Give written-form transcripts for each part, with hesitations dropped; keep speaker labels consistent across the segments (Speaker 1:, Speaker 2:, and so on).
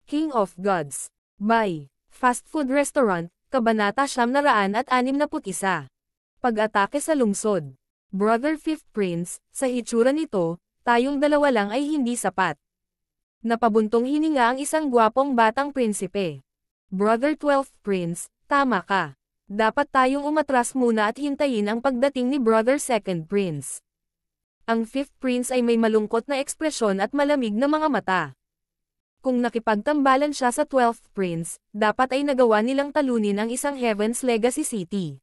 Speaker 1: King of Gods. By Fast Food Restaurant, Kabanata 961. Pag-atake sa lungsod. Brother Fifth Prince, sa hitsura nito, tayong dalawa lang ay hindi sapat. Napabuntong hininga ang isang gwapong batang prinsipe. Brother 12th Prince, tama ka. Dapat tayong umatras muna at hintayin ang pagdating ni Brother 2nd Prince. Ang 5th Prince ay may malungkot na ekspresyon at malamig na mga mata. Kung nakipagtambalan siya sa 12th Prince, dapat ay nagawa nilang talunin ang isang Heaven's Legacy City.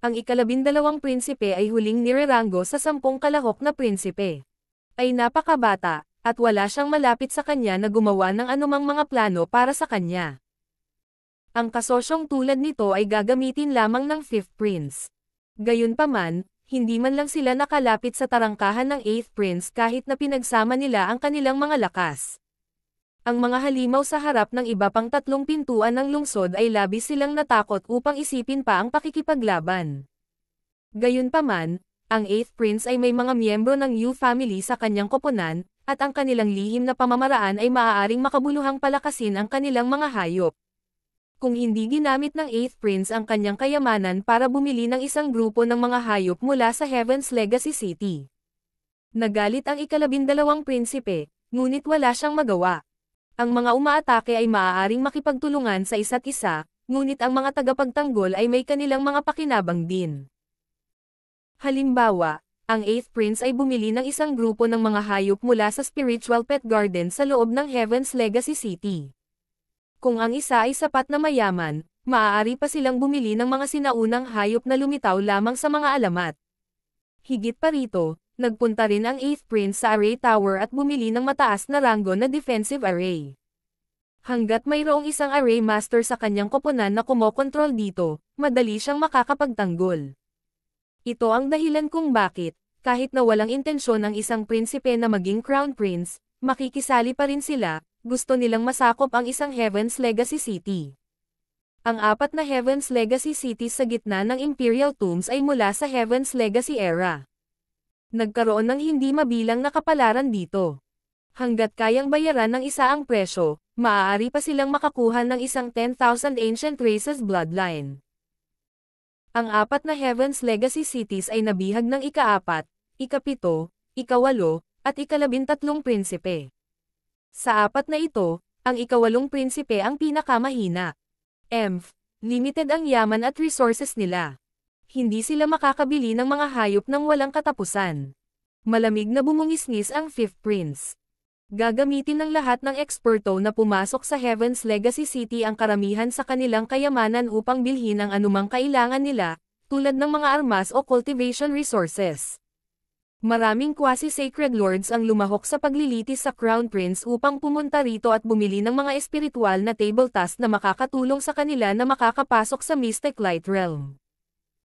Speaker 1: Ang ika-12 prinsipe ay huling nireranggo sa 10 kalahok na prinsipe. Ay napakabata, at wala siyang malapit sa kanya na gumawa ng anumang mga plano para sa kanya. Ang kasosyong tulad nito ay gagamitin lamang ng 5th Prince. Gayunpaman, hindi man lang sila nakalapit sa tarangkahan ng 8th Prince kahit na pinagsama nila ang kanilang mga lakas. Ang mga halimaw sa harap ng iba pang 3 pintuan ng lungsod ay labis silang natakot upang isipin pa ang pakikipaglaban. Gayunpaman, ang 8th Prince ay may mga miyembro ng Yu family sa kanyang koponan, at ang kanilang lihim na pamamaraan ay maaaring makabuluhang palakasin ang kanilang mga hayop. Kung hindi ginamit ng 8th Prince ang kanyang kayamanan para bumili ng isang grupo ng mga hayop mula sa Heaven's Legacy City. Nagalit ang ika-12 prinsipe, ngunit wala siyang magawa. Ang mga umaatake ay maaaring makipagtulungan sa isa't isa, ngunit ang mga tagapagtanggol ay may kanilang mga pakinabang din. Halimbawa, ang 8th Prince ay bumili ng isang grupo ng mga hayop mula sa Spiritual Pet Garden sa loob ng Heaven's Legacy City. Kung ang isa ay sapat na mayaman, maaari pa silang bumili ng mga sinaunang hayop na lumitaw lamang sa mga alamat. Higit pa rito, nagpunta rin ang 8th Prince sa Array Tower at bumili ng mataas na ranggo na defensive array. Hanggat mayroong isang array master sa kanyang koponan na kumokontrol dito, madali siyang makakapagtanggol. Ito ang dahilan kung bakit, kahit na walang intensyon ang isang prinsipe na maging crown prince, makikisali pa rin sila, gusto nilang masakop ang isang Heaven's Legacy City. Ang 4 na Heaven's Legacy Cities sa gitna ng Imperial Tombs ay mula sa Heaven's Legacy era. Nagkaroon ng hindi mabilang na kapalaran dito. Hanggat kayang bayaran ng isa ang presyo, maaari pa silang makakuha ng isang 10,000 Ancient Races bloodline. Ang 4 na Heaven's Legacy Cities ay nabihag ng ika-4, ika-7, ika-8, at ika-13 prinsipe. Sa 4 na ito, ang ika-8 prinsipe ang pinakamahina. Limited ang yaman at resources nila. Hindi sila makakabili ng mga hayop ng walang katapusan. Malamig na bumungisnis ang 5th Prince. Gagamitin ng lahat ng eksperto na pumasok sa Heaven's Legacy City ang karamihan sa kanilang kayamanan upang bilhin ang anumang kailangan nila, tulad ng mga armas o cultivation resources. Maraming quasi-sacred lords ang lumahok sa paglilitis sa Crown Prince upang pumunta rito at bumili ng mga espiritual na table task na makakatulong sa kanila na makakapasok sa Mystic Light Realm.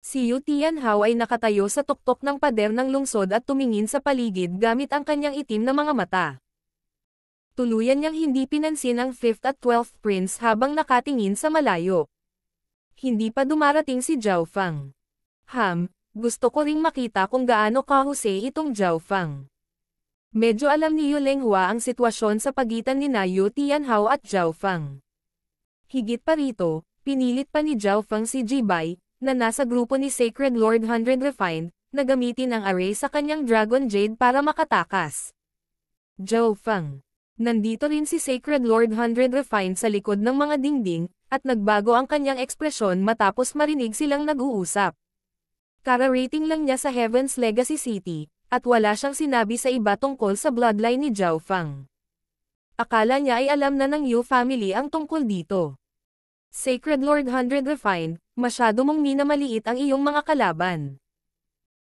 Speaker 1: Si Yu Tianhao ay nakatayo sa tuktok ng pader ng lungsod at tumingin sa paligid gamit ang kanyang itim na mga mata. Tuluyan niyang hindi pinansin ang 5th at 12th Prince habang nakatingin sa malayo. Hindi pa dumarating si Zhao Fang. Gusto ko ring makita kung gaano kahusay itong Zhao Fang. Medyo alam ni Yu Lenghua ang sitwasyon sa pagitan ni Yu Tianhao at Zhao Fang. Higit pa rito, pinilit pa ni Zhao Fang si Jibai, na nasa grupo ni Sacred Lord 100 Refined, na gamitin ang array sa kanyang Dragon Jade para makatakas. Zhao Fang. Nandito rin si Sacred Lord 100 Refined sa likod ng mga dingding, at nagbago ang kanyang ekspresyon matapos marinig silang nag-uusap. Kara-rating lang niya sa Heaven's Legacy City, at wala siyang sinabi sa iba tungkol sa bloodline ni Zhao Fang. Akala niya ay alam na ng Yu family ang tungkol dito. Sacred Lord 100 Refined, masyado mong minamaliit ang iyong mga kalaban.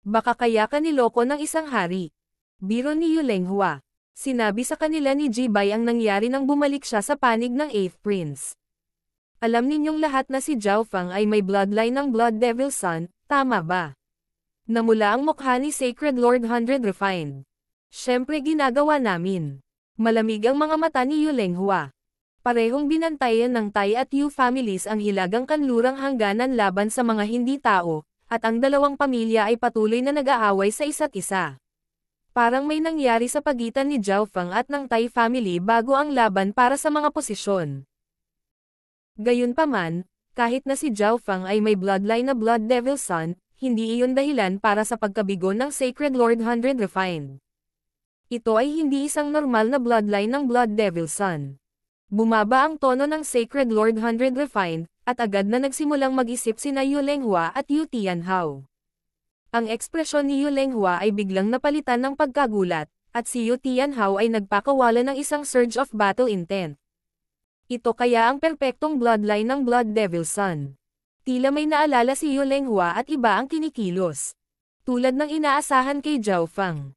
Speaker 1: Baka kaya ka niloko ng isang hari. Biro ni Yu Lenghua. Sinabi sa kanila ni Jibai ang nangyari nang bumalik siya sa panig ng 8th Prince. Alam ninyong lahat na si Zhao Fang ay may bloodline ng Blood Devil Son, tama ba? Namula ang mukha ni Sacred Lord 100 Refined. Siyempre ginagawa namin. Malamig ang mga mata ni Yu Lenghua. Parehong binantayan ng Tai at Yu families ang hilagang kanlurang hangganan laban sa mga hindi tao, at ang dalawang pamilya ay patuloy na nag-aaway sa isa't isa. Parang may nangyari sa pagitan ni Zhao Feng at ng Tai family bago ang laban para sa mga posisyon. Gayunpaman, kahit na si Zhao Feng ay may bloodline na Blood Devil Son, hindi iyon dahilan para sa pagkabigo ng Sacred Lord 100 Refined. Ito ay hindi isang normal na bloodline ng Blood Devil Son. Bumaba ang tono ng Sacred Lord 100 Refined, at agad na nagsimulang mag-isip sina Yu Lenghua at Yu Tianhao. Ang ekspresyon ni Yu Lenghua ay biglang napalitan ng pagkagulat, at si Yu Tianhao ay nagpakawala ng isang surge of battle intent. Ito kaya ang perpektong bloodline ng Blood Devil Son. Tila may naalala si Yu Lenghua at iba ang kinikilos. Tulad ng inaasahan kay Zhao Feng.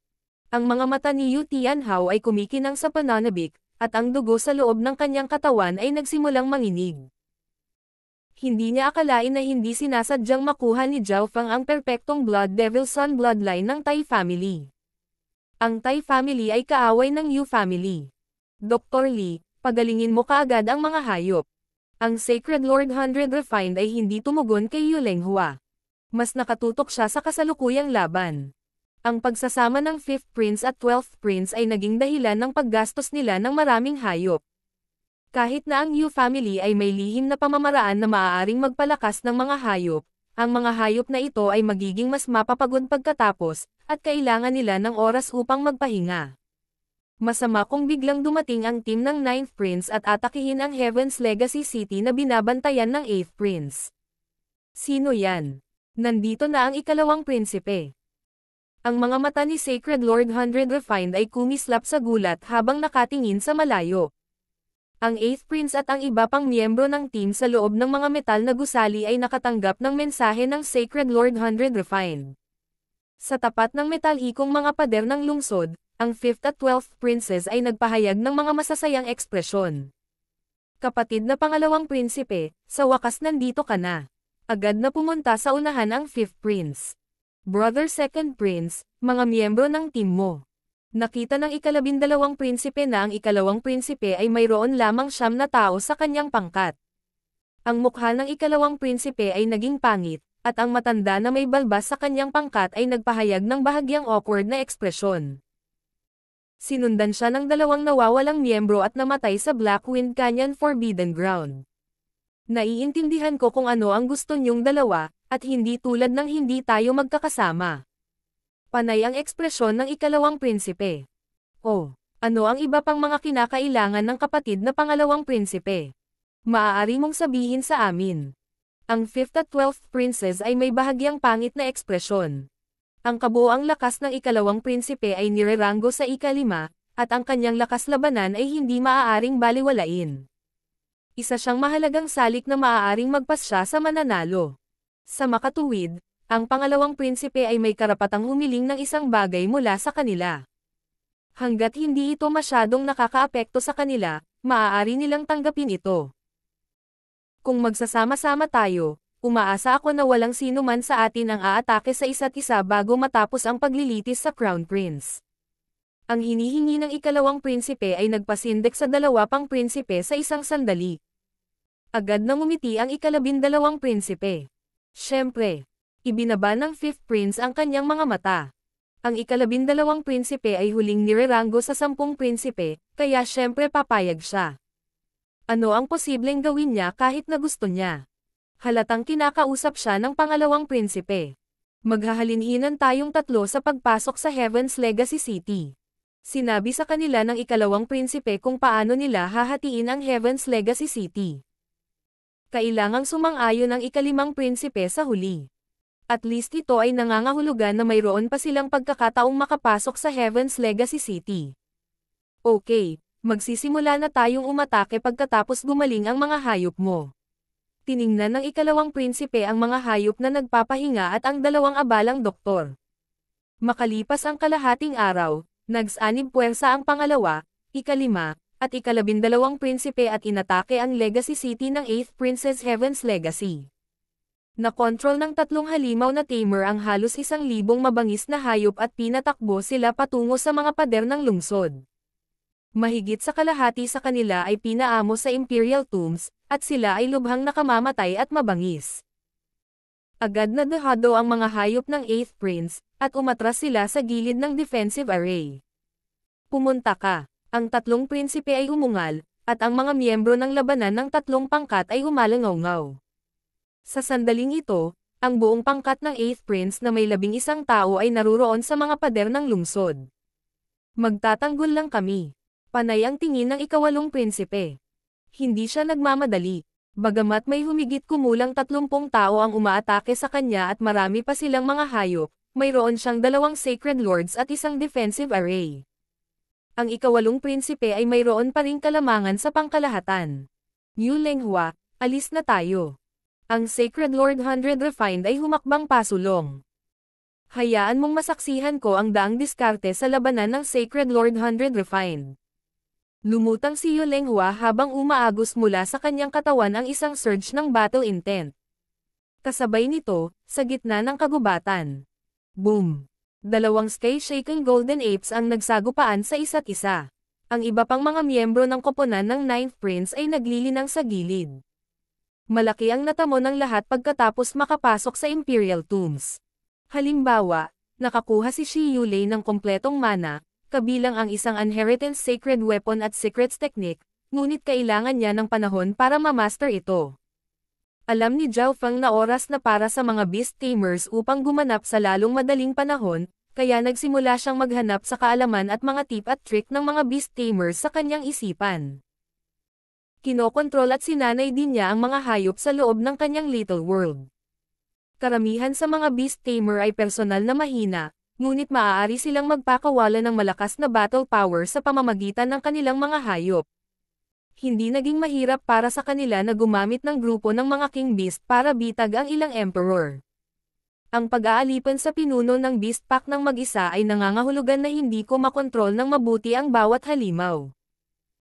Speaker 1: Ang mga mata ni Yu Tianhao ay kumikinang sa pananabik, at ang dugo sa loob ng kanyang katawan ay nagsimulang manginig. Hindi niya akalain na hindi sinasadyang makuha ni Zhao Feng ang perpektong Blood Devil Son bloodline ng Tai family. Ang Tai family ay kaaway ng Yu family. Dr. Li, pagalingin mo kaagad ang mga hayop. Ang Sacred Lord 100 Refined ay hindi tumugon kay Yu Lenghua. Mas nakatutok siya sa kasalukuyang laban. Ang pagsasama ng 5th Prince at 12th Prince ay naging dahilan ng paggastos nila ng maraming hayop. Kahit na ang Yu family ay may lihim na pamamaraan na maaaring magpalakas ng mga hayop, ang mga hayop na ito ay magiging mas mapapagod pagkatapos, at kailangan nila ng oras upang magpahinga. Masama kung biglang dumating ang team ng 9th Prince at atakihin ang Heaven's Legacy City na binabantayan ng 8th Prince. Sino yan? Nandito na ang ikalawang prinsipe. Ang mga mata ni Sacred Lord 100 Refined ay kumislap sa gulat habang nakatingin sa malayo. Ang 8th Prince at ang iba pang miyembro ng team sa loob ng mga metal na gusali ay nakatanggap ng mensahe ng Sacred Lord 100 Refined. Sa tapat ng metalikong mga pader ng lungsod, ang 5th at 12th Princes ay nagpahayag ng mga masasayang ekspresyon. Kapatid na pangalawang prinsipe, sa wakas nandito ka na. Agad na pumunta sa unahan ang 5th Prince. Brother 2nd Prince, mga miyembro ng team mo. Nakita ng ikalabindalawang prinsipe na ang ikalawang prinsipe ay mayroon lamang 9 na tao sa kanyang pangkat. Ang mukha ng ikalawang prinsipe ay naging pangit, at ang matanda na may balbas sa kanyang pangkat ay nagpahayag ng bahagyang awkward na ekspresyon. Sinundan siya ng 2 nawawalang miyembro at namatay sa Blackwind Canyon Forbidden Ground. Naiintindihan ko kung ano ang gusto niyong dalawa, at hindi tulad ng hindi tayo magkakasama. Panay ang ekspresyon ng ikalawang prinsipe. Oh, ano ang iba pang mga kinakailangan ng kapatid na pangalawang prinsipe? Maaari mong sabihin sa amin. Ang 5th at 12th Princes ay may bahagyang pangit na ekspresyon. Ang kabuoang lakas ng ikalawang prinsipe ay nireranggo sa ika-5, at ang kanyang lakas labanan ay hindi maaaring baliwalain. Isa siyang mahalagang salik na maaaring magpasya sa mananalo. Sa makatuwid, ang pangalawang prinsipe ay may karapatang humiling ng isang bagay mula sa kanila. Hanggat hindi ito masyadong nakakaapekto sa kanila, maaari nilang tanggapin ito. Kung magsasama-sama tayo, umaasa ako na walang sino man sa atin ang aatake sa isa't isa bago matapos ang paglilitis sa Crown Prince. Ang hinihingi ng ikalawang prinsipe ay nagpasindik sa 2 pang prinsipe sa isang sandali. Agad na ngumiti ang ikalabindalawang prinsipe. Siyempre, ibinaba ng 5th Prince ang kanyang mga mata. Ang ikalabindalawang prinsipe ay huling nireranggo sa 10 prinsipe, kaya siyempre papayag siya. Ano ang posibleng gawin niya kahit na gusto niya? Halatang kinakausap siya ng pangalawang prinsipe. Maghahalinhinan tayong 3 sa pagpasok sa Heaven's Legacy City. Sinabi sa kanila ng ikalawang prinsipe kung paano nila hahatiin ang Heaven's Legacy City. Kailangang sumang-ayon ang ika-5 prinsipe sa huli. At least ito ay nangangahulugan na mayroon pa silang pagkakataong makapasok sa Heaven's Legacy City. Okay, magsisimula na tayong umatake pagkatapos gumaling ang mga hayop mo. Tiningnan ng ikalawang prinsipe ang mga hayop na nagpapahinga at ang 2 abalang doktor. Makalipas ang kalahating araw, nagsanib puwersa ang pangalawa, ika-5, at ikalabindalawang prinsipe at inatake ang Legacy City ng 8th Prince's Heaven's Legacy. Nakontrol ng 3 halimaw na tamer ang halos 1,000 mabangis na hayop at pinatakbo sila patungo sa mga pader ng lungsod. Mahigit sa kalahati sa kanila ay pinaamo sa Imperial Tombs, at sila ay lubhang nakamamatay at mabangis. Agad na dehado ang mga hayop ng 8th Prince, at umatras sila sa gilid ng defensive array. Pumunta ka. Ang tatlong prinsipe ay umungal, at ang mga miyembro ng labanan ng tatlong pangkat ay umalangaw-ngaw. Sa sandaling ito, ang buong pangkat ng 8th Prince na may 11 tao ay naruroon sa mga pader ng lungsod. Magtatanggol lang kami. Panay ang tingin ng ikawalong prinsipe. Hindi siya nagmamadali. Bagamat may humigit kumulang 30 tao ang umaatake sa kanya at marami pa silang mga hayop, mayroon siyang 2 Sacred Lords at isang defensive array. Ang ikawalong prinsipe ay mayroon pa ring kalamangan sa pangkalahatan. Yu Lenghua, alis na tayo. Ang Sacred Lord 100 Refined ay humakbang pasulong. Hayaan mong masaksihan ko ang daang diskarte sa labanan ng Sacred Lord 100 Refined. Lumutang si Yu Lenghua habang umaagos mula sa kanyang katawan ang isang surge ng battle intent. Kasabay nito, sa gitna ng kagubatan. Boom! 2 sky-shaking golden apes ang nagsagupaan sa isa't isa. Ang iba pang mga miyembro ng koponan ng 9th Prince ay naglilinang sa gilid. Malaki ang natamo ng lahat pagkatapos makapasok sa Imperial Tombs. Halimbawa, nakakuha si Shi Yulei ng kompletong mana, kabilang ang isang inheritance sacred weapon at secrets technique, ngunit kailangan niya ng panahon para ma-master ito. Alam ni Zhao Feng na oras na para sa mga beast tamers upang gumanap sa lalong madaling panahon, kaya nagsimula siyang maghanap sa kaalaman at mga tip at trick ng mga beast tamers sa kanyang isipan. Kinokontrol at sinanay din niya ang mga hayop sa loob ng kanyang little world. Karamihan sa mga beast tamer ay personal na mahina, ngunit maaari silang magpakawala ng malakas na battle power sa pamamagitan ng kanilang mga hayop. Hindi naging mahirap para sa kanila na gumamit ng grupo ng mga King Beast para bitag ang ilang Emperor. Ang pag-aalipan sa pinuno ng Beast Pack ng mag-isa ay nangangahulugan na hindi ko makontrol ng mabuti ang bawat halimaw.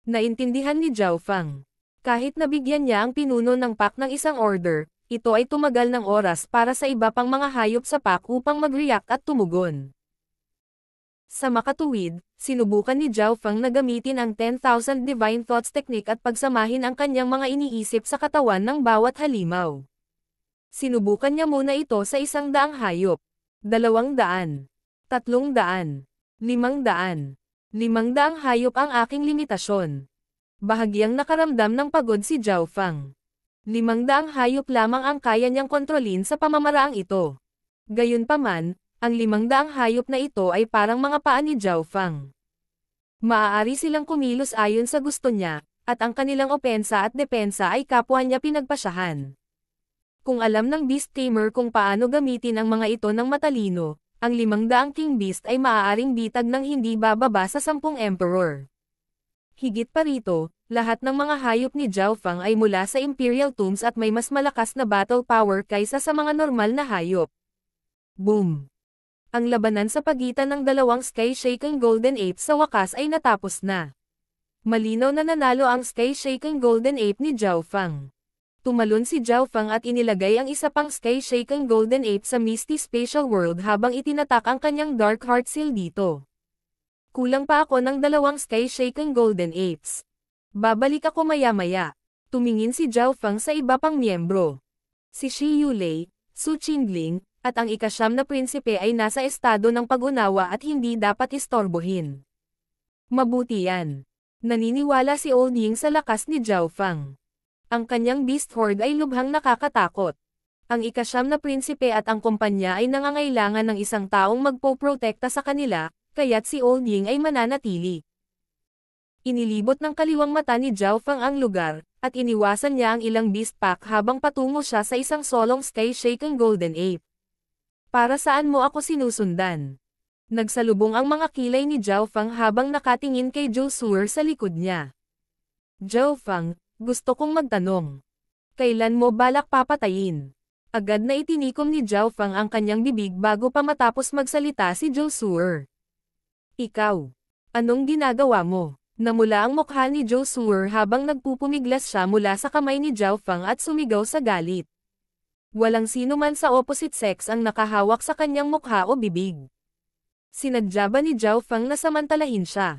Speaker 1: Naintindihan ni Zhao Feng. Kahit nabigyan niya ang pinuno ng pack ng isang order, ito ay tumagal ng oras para sa iba pang mga hayop sa pack upang mag-react at tumugon. Sa makatuwid, sinubukan ni Zhao Feng na gamitin ang 10,000 Divine Thoughts technique at pagsamahin ang kanyang mga iniisip sa katawan ng bawat halimaw. Sinubukan niya muna ito sa 100 hayop, 200, 300, 500. 500 hayop ang aking limitasyon. Bahagyang nakaramdam ng pagod si Zhao Feng. 500 hayop lamang ang kaya niyang kontrolin sa pamamaraang ito. Gayunpaman, ang 500 hayop na ito ay parang mga paa ni Zhao Feng. Maaari silang kumilos ayon sa gusto niya, at ang kanilang opensa at depensa ay kapwa niya pinagpasyahan. Kung alam ng Beast Tamer kung paano gamitin ang mga ito ng matalino, ang 500 King Beast ay maaaring bitag ng hindi bababa sa 10 Emperor. Higit pa rito, lahat ng mga hayop ni Zhao Feng ay mula sa Imperial Tombs at may mas malakas na battle power kaysa sa mga normal na hayop. Boom! Ang labanan sa pagitan ng 2 sky-shaking golden apes sa wakas ay natapos na. Malinaw na nanalo ang sky-shaking golden ape ni Zhao Feng. Tumalon si Zhao Feng at inilagay ang isa pang sky-shaking golden ape sa Misty Spatial World habang itinatak ang kanyang Dark Heart Seal dito. Kulang pa ako ng 2 sky-shaking golden apes. Babalik ako maya-maya. Tumingin si Zhao Feng sa iba pang miyembro. Si Shi Yulei, Su Qingling, at ang ika-9 na prinsipe ay nasa estado ng pag-unawa at hindi dapat istorbohin. Mabuti yan. Naniniwala si Old Ying sa lakas ni Zhao Feng. Ang kanyang beast horde ay lubhang nakakatakot. Ang ika-9 na prinsipe at ang kumpanya ay nangangailangan ng isang taong magpoprotekta sa kanila, kaya't si Old Ying ay mananatili. Inilibot ng kaliwang mata ni Zhao Feng ang lugar, at iniwasan niya ang ilang beast pack habang patungo siya sa isang solong sky-shaking golden ape. Para saan mo ako sinusundan? Nagsalubong ang mga kilay ni Zhao Feng habang nakatingin kay Zhou Suer sa likod niya. Zhao Feng, gusto kong magtanong. Kailan mo balak papatayin? Agad na itinikom ni Zhao Feng ang kanyang bibig bago pa matapos magsalita si Zhou Suer. Ikaw. Anong ginagawa mo? Namula ang mukha ni Zhou Suer habang nagpupumiglas siya mula sa kamay ni Zhao Feng at sumigaw sa galit. Walang sino man sa opposite sex ang nakahawak sa kanyang mukha o bibig. Sinadya ba ni Zhao Feng na samantalahin siya?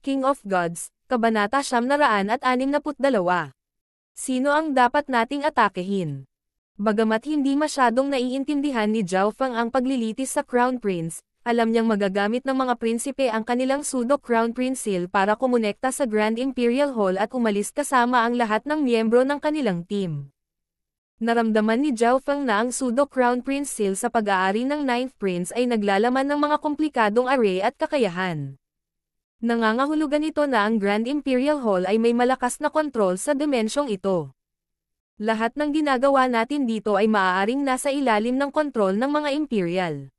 Speaker 1: King of Gods, Kabanata 962. Sino ang dapat nating atakehin? Bagamat hindi masyadong naiintindihan ni Zhao Feng ang paglilitis sa Crown Prince, alam niyang magagamit ng mga prinsipe ang kanilang pseudo-Crown Prince Seal para kumonekta sa Grand Imperial Hall at umalis kasama ang lahat ng miyembro ng kanilang team. Naramdaman ni Zhao Feng na ang pseudo-Crown Prince Seal sa pag-aari ng Ninth Prince ay naglalaman ng mga komplikadong array at kakayahan. Nangangahulugan ito na ang Grand Imperial Hall ay may malakas na kontrol sa dimensyong ito. Lahat ng ginagawa natin dito ay maaaring nasa ilalim ng kontrol ng mga Imperial.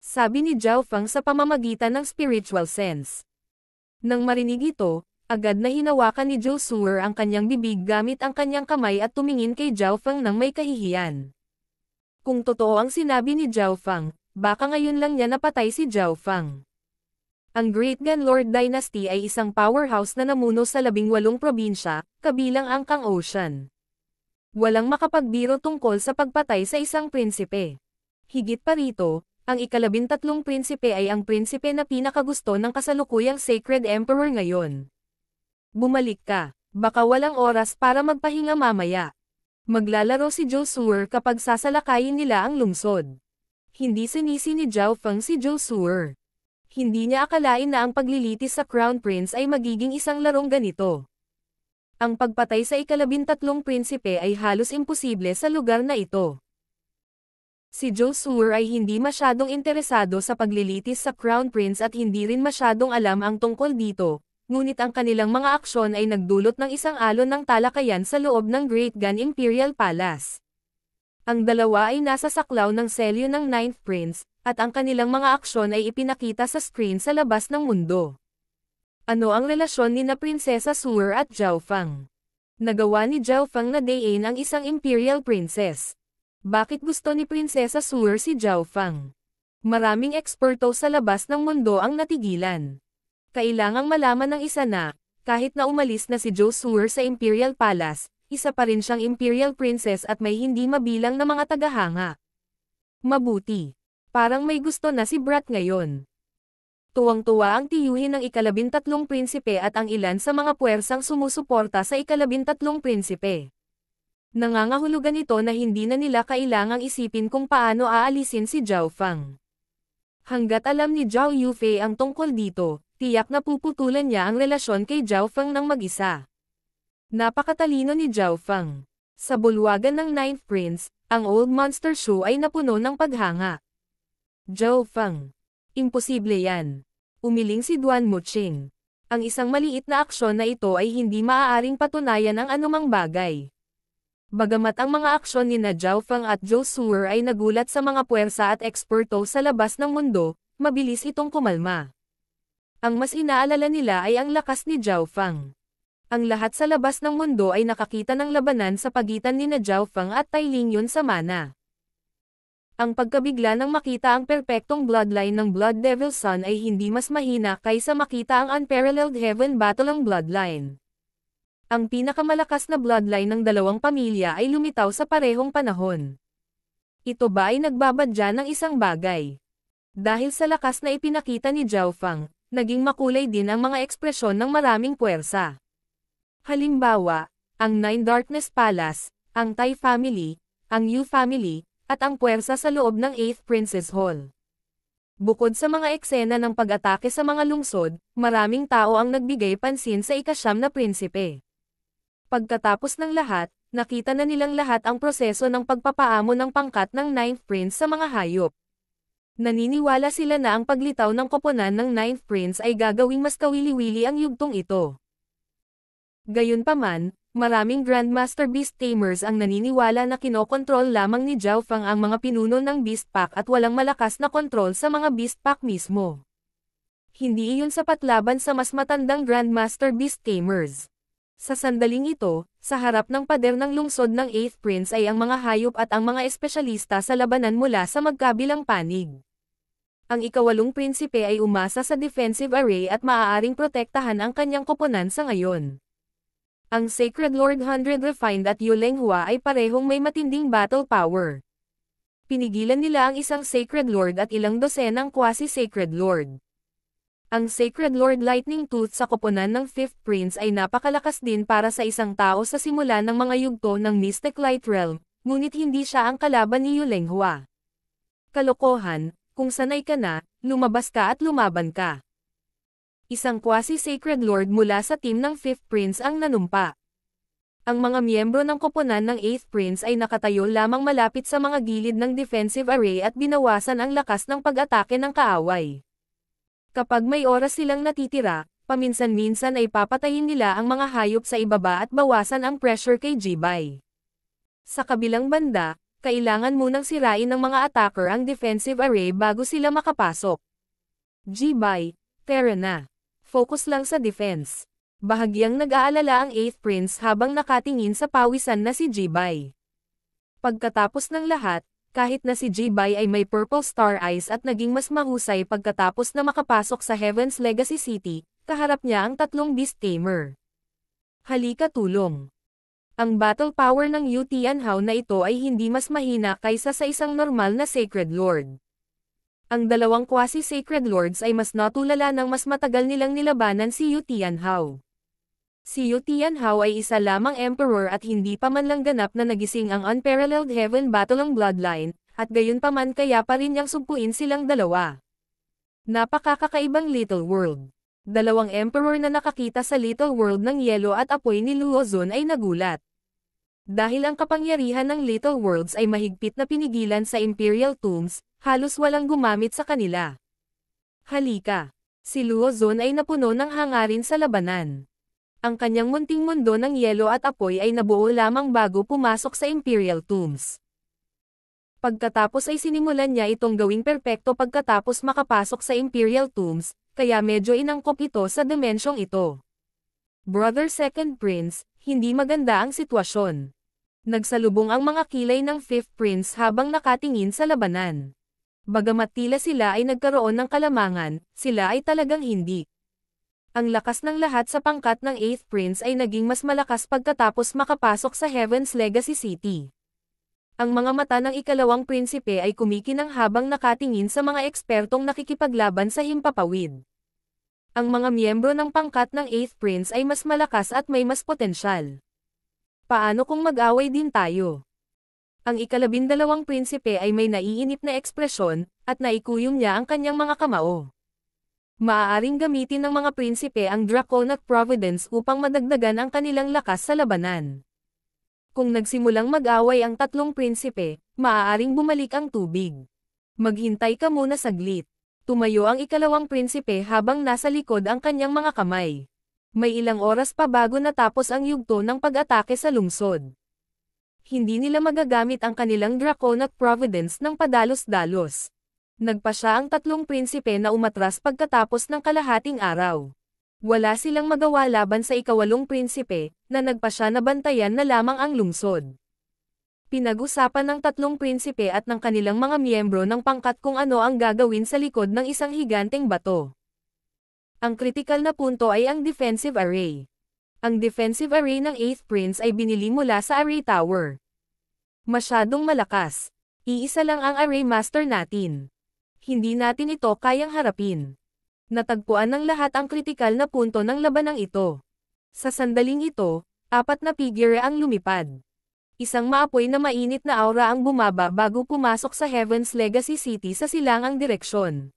Speaker 1: Sabi ni Zhao Feng sa pamamagitan ng spiritual sense. Nang marinig ito, agad na hinawakan ni Zhou Suer ang kanyang bibig gamit ang kanyang kamay at tumingin kay Zhao Feng nang may kahihiyan. Kung totoo ang sinabi ni Zhao Feng, baka ngayon lang niya napatay si Zhao Feng. Ang Great Gun Lord Dynasty ay isang powerhouse na namuno sa 18 probinsya, kabilang ang Kang Ocean. Walang makapagbiro tungkol sa pagpatay sa isang prinsipe. Higit pa rito, ang ika-13 prinsipe ay ang prinsipe na pinakagusto ng kasalukuyang Sacred Emperor ngayon. Bumalik ka, baka walang oras para magpahinga mamaya. Maglalaro si Zhou Suer kapag sasalakayin nila ang lungsod. Hindi sinisi ni Zhao Feng si Zhou Suer. Hindi niya akalain na ang paglilitis sa Crown Prince ay magiging isang larong ganito. Ang pagpatay sa ika-13 prinsipe ay halos imposible sa lugar na ito. Si Zhou Suer ay hindi masyadong interesado sa paglilitis sa Crown Prince at hindi rin masyadong alam ang tungkol dito, ngunit ang kanilang mga aksyon ay nagdulot ng isang alon ng talakayan sa loob ng Great Gun Imperial Palace. Ang dalawa ay nasa saklaw ng selyo ng Ninth Prince, at ang kanilang mga aksyon ay ipinakita sa screen sa labas ng mundo. Ano ang relasyon ni na Prinsesa Suer at Zhao Feng? Nagawa ni Zhao Feng na dayin ang isang Imperial Princess. Bakit gusto ni Prinsesa Suer si Zhao Feng? Maraming eksperto sa labas ng mundo ang natigilan. Kailangang malaman ng isa na, kahit na umalis na si Zhou Suer sa Imperial Palace, isa pa rin siyang Imperial Princess at may hindi mabilang na mga tagahanga. Mabuti. Parang may gusto na si Brat ngayon. Tuwang-tuwa ang tiyuhin ng ika-13 prinsipe at ang ilan sa mga puwersang sumusuporta sa ika-13 prinsipe. Nangangahulugan ito na hindi na nila kailangang isipin kung paano aalisin si Zhao Feng. Hanggat alam ni Zhao Yufei ang tungkol dito, tiyak na puputulan niya ang relasyon kay Zhao Feng ng mag-isa. Napakatalino ni Zhao Feng. Sa bulwagan ng Ninth Prince, ang Old Monster Shoe ay napuno ng paghanga. Zhao Feng. Imposible yan. Umiling si Duan Muqing. Ang isang maliit na aksyon na ito ay hindi maaaring patunayan ang anumang bagay. Bagamat ang mga aksyon ni na Zhao Feng at Zhou Suer ay nagulat sa mga puwersa at eksperto sa labas ng mundo, mabilis itong kumalma. Ang mas inaalala nila ay ang lakas ni Zhao Feng. Ang lahat sa labas ng mundo ay nakakita ng labanan sa pagitan ni na Zhao Feng at Tai Lingyun sa mana. Ang pagkabigla ng makita ang perpektong bloodline ng Blood Devil Sun ay hindi mas mahina kaysa makita ang unparalleled heaven battle ng bloodline. Ang pinakamalakas na bloodline ng dalawang pamilya ay lumitaw sa parehong panahon. Ito ba ay nagbabadya ng isang bagay? Dahil sa lakas na ipinakita ni Zhao Feng, naging makulay din ang mga ekspresyon ng maraming puwersa. Halimbawa, ang Nine Darkness Palace, ang Tai Family, ang Yu Family, at ang puwersa sa loob ng 8th Princess Hall. Bukod sa mga eksena ng pag-atake sa mga lungsod, maraming tao ang nagbigay pansin sa ika-9 na prinsipe. Pagkatapos ng lahat, nakita na nilang lahat ang proseso ng pagpapaamo ng pangkat ng 9th Prince sa mga hayop. Naniniwala sila na ang paglitaw ng koponan ng 9th Prince ay gagawing mas kawili-wili ang yugtong ito. Gayunpaman, maraming Grandmaster Beast Tamers ang naniniwala na kinokontrol lamang ni Zhao Feng ang mga pinuno ng Beast Pack at walang malakas na kontrol sa mga Beast Pack mismo. Hindi iyon sapat laban sa mas matandang Grandmaster Beast Tamers. Sa sandaling ito, sa harap ng pader ng lungsod ng 8th Prince ay ang mga hayop at ang mga espesyalista sa labanan mula sa magkabilang panig. Ang ika-8 prinsipe ay umasa sa defensive array at maaaring protektahan ang kanyang koponan sa ngayon. Ang Sacred Lord 100 Refined at Yu Lenghua ay parehong may matinding battle power. Pinigilan nila ang isang Sacred Lord at ilang dosenang quasi-Sacred Lord. Ang Sacred Lord Lightning Tooth sa koponan ng 5th Prince ay napakalakas din para sa isang tao sa simula ng mga yugto ng Mystic Light Realm, ngunit hindi siya ang kalaban ni Yulenghua. Kalokohan, kung sanay ka na, lumabas ka at lumaban ka. Isang quasi-sacred lord mula sa team ng 5th Prince ang nanumpa. Ang mga miyembro ng koponan ng 8th Prince ay nakatayo lamang malapit sa mga gilid ng defensive array at binawasan ang lakas ng pag-atake ng kaaway. Kapag may oras silang natitira, paminsan-minsan ay papatayin nila ang mga hayop sa ibaba at bawasan ang pressure kay Jibay. Sa kabilang banda, kailangan munang sirain ng mga attacker ang defensive array bago sila makapasok. Jibay, tara na. Focus lang sa defense. Bahagyang nag-aalala ang 8th Prince habang nakatingin sa pawisan na si Jibay. Pagkatapos ng lahat, kahit na si Jibay ay may purple star eyes at naging mas mahusay pagkatapos na makapasok sa Heaven's Legacy City, kaharap niya ang 3 Beast Tamer. Halika tulong. Ang battle power ng Yu Tianhao na ito ay hindi mas mahina kaysa sa isang normal na Sacred Lord. Ang dalawang quasi-sacred lords ay mas natulala ng mas matagal nilang nilabanan si Yu Tianhao. Si Yu Tianhao ay isa lamang emperor at hindi pa man lang ganap na nagising ang unparalleled heaven battle ng bloodline, at gayunpaman kaya pa rin niyang sumpuin silang dalawa. Napakakakaibang Little World. Dalawang emperor na nakakita sa Little World ng yelo at apoy ni Luo Zun ay nagulat. Dahil ang kapangyarihan ng Little Worlds ay mahigpit na pinigilan sa Imperial Tombs, halos walang gumamit sa kanila. Halika. Si Luo Zun ay napuno ng hangarin sa labanan. Ang kanyang munting mundo ng yelo at apoy ay nabuo lamang bago pumasok sa Imperial Tombs. Pagkatapos ay sinimulan niya itong gawing perpekto pagkatapos makapasok sa Imperial Tombs, kaya medyo inangkop ito sa dimensyong ito. Brother Second Prince, hindi maganda ang sitwasyon. Nagsalubong ang mga kilay ng 5th Prince habang nakatingin sa labanan. Bagamat tila sila ay nagkaroon ng kalamangan, sila ay talagang hindi. Ang lakas ng lahat sa pangkat ng 8th Prince ay naging mas malakas pagkatapos makapasok sa Heaven's Legacy City. Ang mga mata ng ikalawang prinsipe ay kumikinang habang nakatingin sa mga ekspertong nakikipaglaban sa himpapawid. Ang mga miyembro ng pangkat ng 8th Prince ay mas malakas at may mas potensyal. Paano kung mag-away din tayo? Ang ikalabindalawang prinsipe ay may naiinip na ekspresyon, at naikuyom niya ang kanyang mga kamao. Maaaring gamitin ng mga prinsipe ang Draconic Providence upang madagdagan ang kanilang lakas sa labanan. Kung nagsimulang mag-away ang 3 prinsipe, maaaring bumalik ang tubig. Maghintay ka muna saglit. Tumayo ang ikalawang prinsipe habang nasa likod ang kanyang mga kamay. May ilang oras pa bago natapos ang yugto ng pag-atake sa lungsod. Hindi nila magagamit ang kanilang Draconic Providence ng padalos-dalos. Nagpa siya ang 3 prinsipe na umatras pagkatapos ng kalahating araw. Wala silang magawa laban sa ika-8 prinsipe, na nagpa siya na bantayan na lamang ang lungsod. Pinag-usapan ng 3 prinsipe at ng kanilang mga miyembro ng pangkat kung ano ang gagawin sa likod ng isang higanteng bato. Ang kritikal na punto ay ang defensive array. Ang defensive array ng 8th Prince ay binili mula sa array tower. Masyadong malakas. Iisa lang ang array master natin. Hindi natin ito kayang harapin. Natagpuan ng lahat ang kritikal na punto ng labanang ito. Sa sandaling ito, 4 na figure ang lumipad. Isang maapoy na mainit na aura ang bumaba bago pumasok sa Heaven's Legacy City sa silangang direksyon.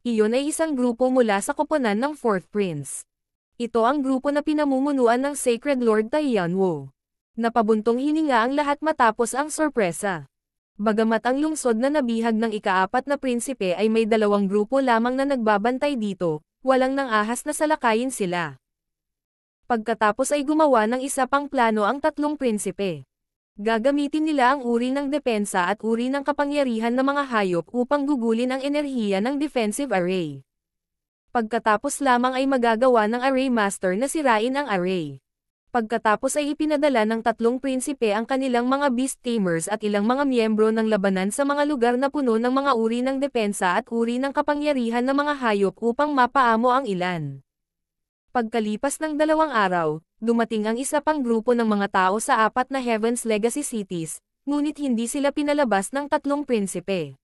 Speaker 1: Iyon ay isang grupo mula sa koponan ng 4th Prince. Ito ang grupo na pinamumunuan ng Sacred Lord Taiyanwo. Napabuntong hininga ang lahat matapos ang sorpresa. Bagamat ang lungsod na nabihag ng ika-4 na prinsipe ay may 2 grupo lamang na nagbabantay dito, walang nang ahas na salakayin sila. Pagkatapos ay gumawa ng isa pang plano ang 3 prinsipe. Gagamitin nila ang uri ng depensa at uri ng kapangyarihan ng mga hayop upang gugulin ang enerhiya ng defensive array. Pagkatapos lamang ay magagawa ng array master na sirain ang array. Pagkatapos ay ipinadala ng 3 prinsipe ang kanilang mga beast tamers at ilang mga miyembro ng labanan sa mga lugar na puno ng mga uri ng depensa at uri ng kapangyarihan ng mga hayop upang mapaamo ang ilan. Pagkalipas ng 2 araw, dumating ang isa pang grupo ng mga tao sa 4 na Heaven's Legacy Cities, ngunit hindi sila pinalabas ng 3 prinsipe.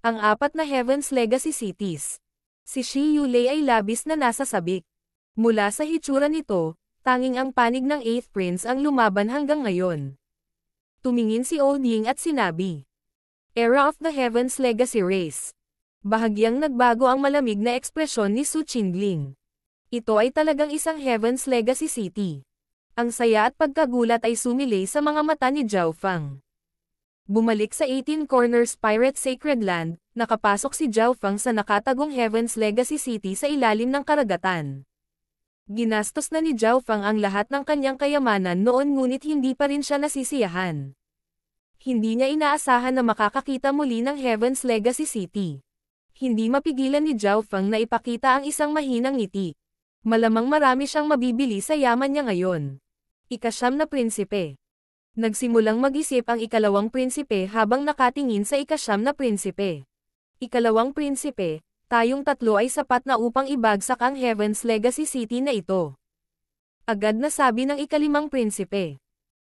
Speaker 1: Ang 4 na Heaven's Legacy Cities. Si Shi Yulei ay labis na nasa sabik. Mula sa hitsura nito, tanging ang panig ng 8th Prince ang lumaban hanggang ngayon. Tumingin si Old Ying at sinabi. Era of the Heavens Legacy Race. Bahagyang nagbago ang malamig na ekspresyon ni Su Qingling. Ito ay talagang isang Heavens Legacy City. Ang saya at pagkagulat ay sumilay sa mga mata ni Zhao Fang. Bumalik sa 18 Corners Pirate Sacred Land, nakapasok si Zhao Fang sa nakatagong Heaven's Legacy City sa ilalim ng karagatan. Ginastos na ni Zhao Fang ang lahat ng kanyang kayamanan noon ngunit hindi pa rin siya nasisiyahan. Hindi niya inaasahan na makakakita muli ng Heaven's Legacy City. Hindi mapigilan ni Zhao Fang na ipakita ang isang mahinang ngiti. Malamang marami siyang mabibili sa yaman niya ngayon. Ika-9 na prinsipe. Nagsimulang mag-isip ang ikalawang prinsipe habang nakatingin sa ika-9 na prinsipe. Ikalawang prinsipe, tayong tatlo ay sapat na upang ibagsak ang Heaven's Legacy City na ito. Agad na sabi ng ika-5 prinsipe.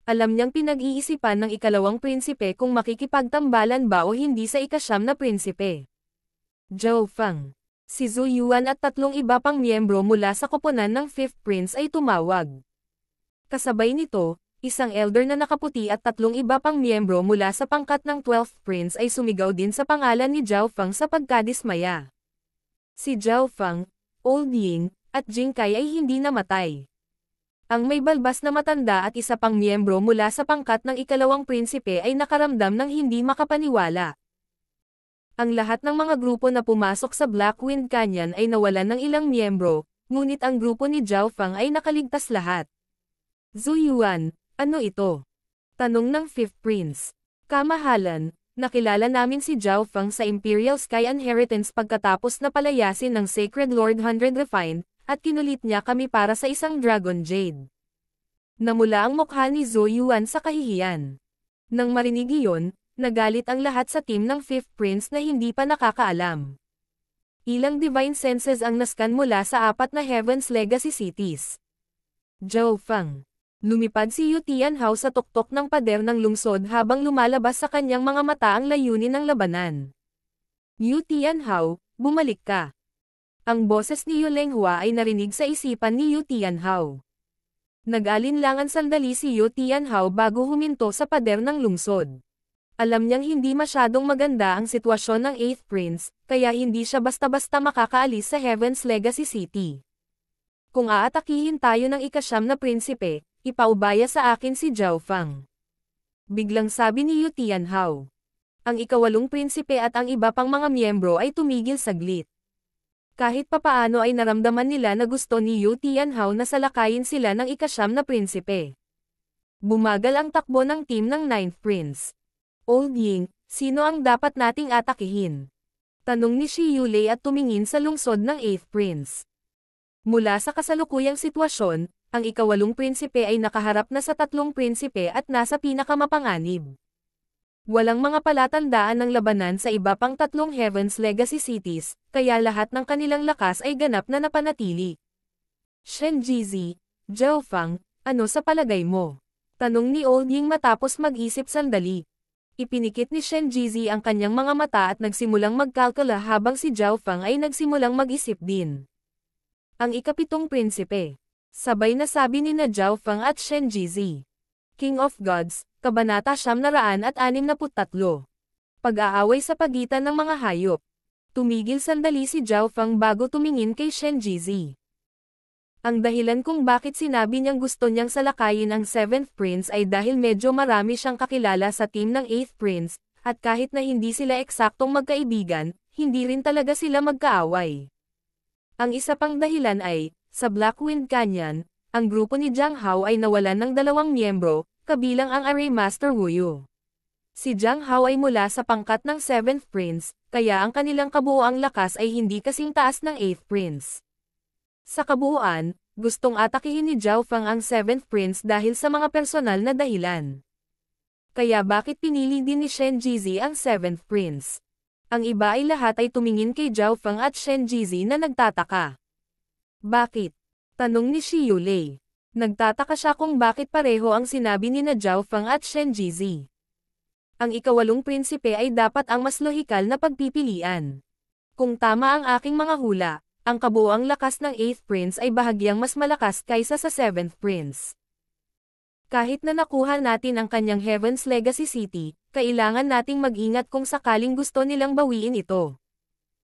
Speaker 1: Alam niyang pinag-iisipan ng ikalawang prinsipe kung makikipagtambalan ba o hindi sa ika-9 na prinsipe. Zhao Fang, si Zhu Yuan at 3 iba pang miyembro mula sa koponan ng 5th Prince ay tumawag. Kasabay nito, isang elder na nakaputi at 3 iba pang miyembro mula sa pangkat ng 12th Prince ay sumigaw din sa pangalan ni Zhao Fang sa pagkadismaya. Si Zhao Fang, Old Ying, at Jing Kai ay hindi namatay. Ang may balbas na matanda at isa pang miyembro mula sa pangkat ng ikalawang prinsipe ay nakaramdam ng hindi makapaniwala. Ang lahat ng mga grupo na pumasok sa Blackwind Canyon ay nawalan ng ilang miyembro, ngunit ang grupo ni Zhao Fang ay nakaligtas lahat. Zhu Yuan, ano ito? Tanong ng 5th Prince. Kamahalan, nakilala namin si Zhao Fang sa Imperial Sky Inheritance pagkatapos na palayasin ng Sacred Lord 100 Refined, at kinulit niya kami para sa isang Dragon Jade. Namula ang mukha ni Zhu Yuan sa kahihiyan. Nang marinig iyon, nagalit ang lahat sa team ng 5th Prince na hindi pa nakakaalam. Ilang divine senses ang naskan mula sa 4 na Heaven's Legacy Cities. Zhao Fang. Lumipad si Yu Tianhao sa tuktok ng pader ng lungsod habang lumalabas sa kanyang mga mata ang layunin ng labanan. Yu Tianhao, bumalik ka. Ang boses ni Yu Lenghua ay narinig sa isipan ni Yu Tianhao. Nag-alinlangan sandali si Yu Tianhao bago huminto sa pader ng lungsod. Alam niyang hindi masyadong maganda ang sitwasyon ng 8th Prince, kaya hindi siya basta-basta makakaalis sa Heaven's Legacy City. Kung aatakihin tayo ng ika-9 na prinsipe, ipaubaya sa akin si Zhao Fang. Biglang sabi ni Yu Tianhao. Ang ika-8 prinsipe at ang iba pang mga miyembro ay tumigil saglit. Kahit papaano ay naramdaman nila na gusto ni Yu Tianhao na salakayin sila ng ika-9 na prinsipe. Bumagal ang takbo ng team ng 9th Prince. Old Ying, sino ang dapat nating atakihin? Tanong ni Shi Yulei at tumingin sa lungsod ng 8th Prince. Mula sa kasalukuyang sitwasyon, ang ika-8 prinsipe ay nakaharap na sa 3 prinsipe at nasa pinakamapanganib. Walang mga palatandaan ng labanan sa iba pang 3 Heaven's Legacy Cities, kaya lahat ng kanilang lakas ay ganap na napanatili. Shen Jizi, Zhao Fang, ano sa palagay mo? Tanong ni Old Ying matapos mag-isip sandali. Ipinikit ni Shen Jizi ang kanyang mga mata at nagsimulang magkalkula habang si Zhao Fang ay nagsimulang mag-isip din. Ang ika-7 prinsipe. Sabay na sabi ni na Zhao Fang at Shen Jizi. King of Gods, Kabanata 963. Pag-aaway sa pagitan ng mga hayop. Tumigil sandali si Zhao Fang bago tumingin kay Shen Jizi. Ang dahilan kung bakit sinabi niyang gusto niyang salakayin ang 7th Prince ay dahil medyo marami siyang kakilala sa team ng 8th Prince, at kahit na hindi sila eksaktong magkaibigan, hindi rin talaga sila magkaaway. Ang isa pang dahilan ay, sa Blackwind Canyon, ang grupo ni Jiang Hao ay nawalan ng 2 miyembro, kabilang ang Array Master Wu Yu. Si Jiang Hao ay mula sa pangkat ng 7th Prince, kaya ang kanilang kabuoang lakas ay hindi kasing taas ng 8th Prince. Sa kabuuan, gustong atakihin ni Zhao Fang ang 7th Prince dahil sa mga personal na dahilan. Kaya bakit pinili din ni Shen Jizi ang 7th Prince? Ang iba ay lahat ay tumingin kay Zhao Fang at Shen Jizi na nagtataka. Bakit? Tanong ni Shi Yulei. Nagtataka siya kung bakit pareho ang sinabi ni na Zhao Fang at Shen Jizi. Ang ika-8 prinsipe ay dapat ang mas lohikal na pagpipilian. Kung tama ang aking mga hula, ang kabuoang lakas ng 8th Prince ay bahagyang mas malakas kaysa sa 7th Prince. Kahit na nakuha natin ang kanyang Heaven's Legacy City, kailangan nating mag-ingat kung sakaling gusto nilang bawiin ito.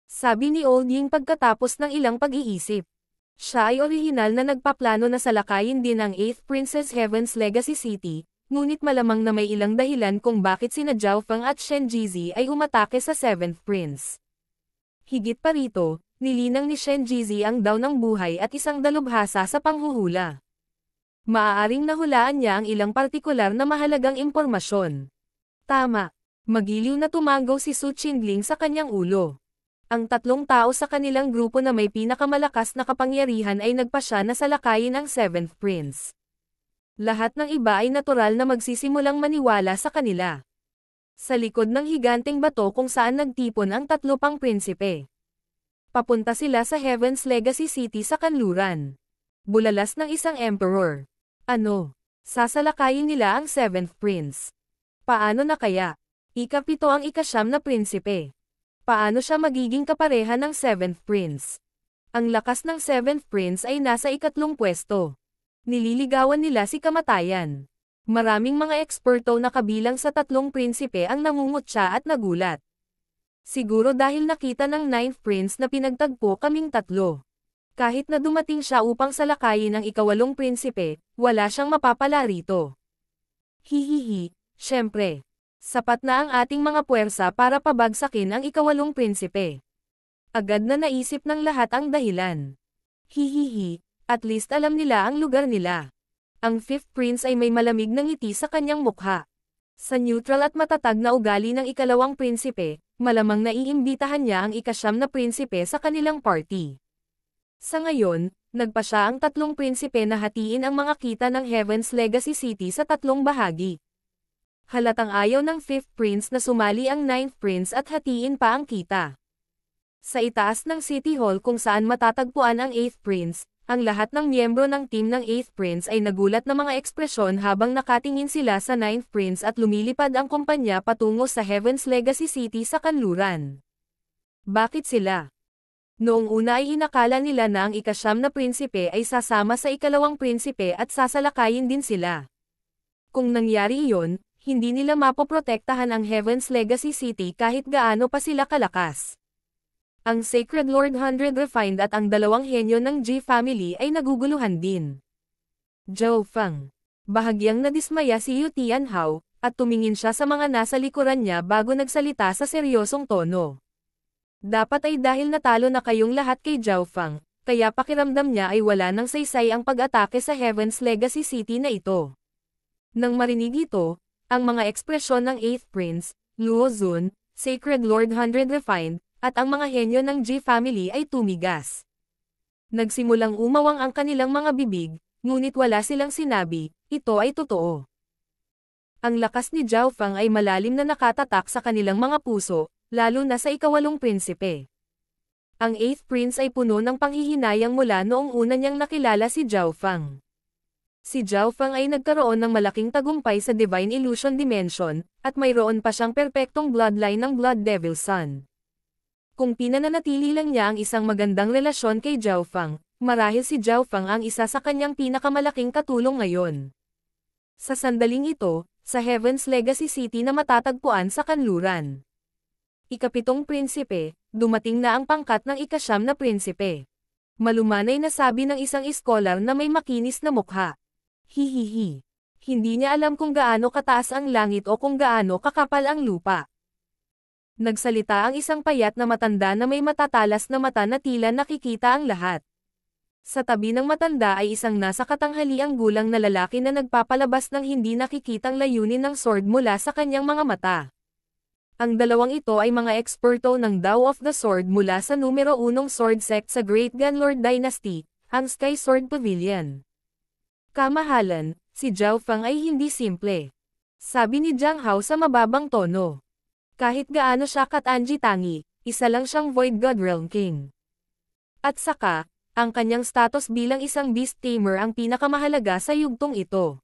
Speaker 1: Sabi ni Old Ying pagkatapos ng ilang pag-iisip. Siya ay orihinal na nagpaplano na salakayin din ang 8th Princess Heaven's Legacy City, ngunit malamang na may ilang dahilan kung bakit sina Zhao Feng at Shen Jizi ay umatake sa 7th Prince. Higit pa rito, nilinang ni Shen Jizi ang daw ng buhay at isang dalubhasa sa panghuhula. Maaaring nahulaan niya ang ilang partikular na mahalagang impormasyon. Tama. Magiliw na tumangaw si Su Qingling sa kanyang ulo. Ang tatlong tao sa kanilang grupo na may pinakamalakas na kapangyarihan ay nagpasya na salakayin ang 7th Prince. Lahat ng iba ay natural na magsisimulang maniwala sa kanila. Sa likod ng higanteng bato kung saan nagtipon ang tatlo pang prinsipe. Papunta sila sa Heaven's Legacy City sa kanluran. Bulalas ng isang emperor. Ano? Sasalakayin nila ang 7th Prince. Paano na kaya? Ika-7 ang ika-9 na prinsipe. Paano siya magiging kapareha ng 7th Prince? Ang lakas ng 7th Prince ay nasa ika-3 pwesto. Nililigawan nila si kamatayan. Maraming mga eksperto na kabilang sa 3 prinsipe ang nangungutya at nagulat. Siguro dahil nakita ng 9th Prince na pinagtagpo kaming 3. Kahit na dumating siya upang salakayin ang ika-8 prinsipe, wala siyang mapapala rito. Hihihi, syempre. Sapat na ang ating mga puwersa para pabagsakin ang ika-8 prinsipe. Agad na naisip ng lahat ang dahilan. Hihihi, at least alam nila ang lugar nila. Ang 5th Prince ay may malamig na ngiti sa kanyang mukha. Sa neutral at matatag na ugali ng ika-2 prinsipe, malamang naiimbitahan niya ang ika-9 na prinsipe sa kanilang party. Sa ngayon, nagpa siya ang 3 prinsipe na hatiin ang mga kita ng Heaven's Legacy City sa 3 bahagi. Halatang ayaw ng 5th Prince na sumali ang 9th Prince at hatiin pa ang kita. Sa itaas ng City Hall kung saan matatagpuan ang 8th Prince, ang lahat ng miyembro ng team ng 8th Prince ay nagulat na mga ekspresyon habang nakatingin sila sa 9th Prince at lumilipad ang kumpanya patungo sa Heaven's Legacy City sa kanluran. Bakit sila? Noong una ay inakala nila na ang ika-9 na prinsipe ay sasama sa ika-2 prinsipe at sasalakayin din sila. Kung nangyari iyon, hindi nila mapoprotektahan ang Heaven's Legacy City kahit gaano pa sila kalakas. Ang Sacred Lord 100 Refined at ang 2 henyo ng G family ay naguguluhan din. Zhao Feng. Bahagyang nadismaya si Yu Tianhao, at tumingin siya sa mga nasa likuran niya bago nagsalita sa seryosong tono. Dapat ay dahil natalo na kayong lahat kay Zhao Feng, kaya pakiramdam niya ay wala nang saysay ang pag-atake sa Heaven's Legacy City na ito. Nang marinig ito, ang mga ekspresyon ng 8th Prince, Luo Zun, Sacred Lord 100 Refined, at ang mga henyo ng G family ay tumigas. Nagsimulang umawang ang kanilang mga bibig, ngunit wala silang sinabi, ito ay totoo. Ang lakas ni Zhao Feng ay malalim na nakatatak sa kanilang mga puso, lalo na sa ika-8 prinsipe. Ang 8th Prince ay puno ng panghihinayang mula noong una niyang nakilala si Zhao Feng. Si Zhao Feng ay nagkaroon ng malaking tagumpay sa Divine Illusion Dimension, at mayroon pa siyang perpektong bloodline ng Blood Devil Son. Kung pinananatili lang niya ang isang magandang relasyon kay Zhao Feng, marahil si Zhao Feng ang isa sa kanyang pinakamalaking katulong ngayon. Sa sandaling ito, sa Heaven's Legacy City na matatagpuan sa kanluran. Ika-7 prinsipe, dumating na ang pangkat ng ika-9 na prinsipe. Malumanay na sabi ng isang iskolar na may makinis na mukha. Hihihi. Hindi niya alam kung gaano kataas ang langit o kung gaano kakapal ang lupa. Nagsalita ang isang payat na matanda na may matatalas na mata na tila nakikita ang lahat. Sa tabi ng matanda ay isang nasa katanghaliang gulang na lalaki na nagpapalabas ng hindi nakikitang layunin ng sword mula sa kanyang mga mata. Ang dalawang ito ay mga eksperto ng Tao of the Sword mula sa numero 1 sword sect sa Great Gunlord Dynasty, ang Sky Sword Pavilion. Kamahalan, si Zhao Feng ay hindi simple. Sabi ni Jiang Hao sa mababang tono. Kahit gaano siya katangi-tangi, isa lang siyang Void God Realm King. At saka, ang kanyang status bilang isang beast tamer ang pinakamahalaga sa yugtong ito.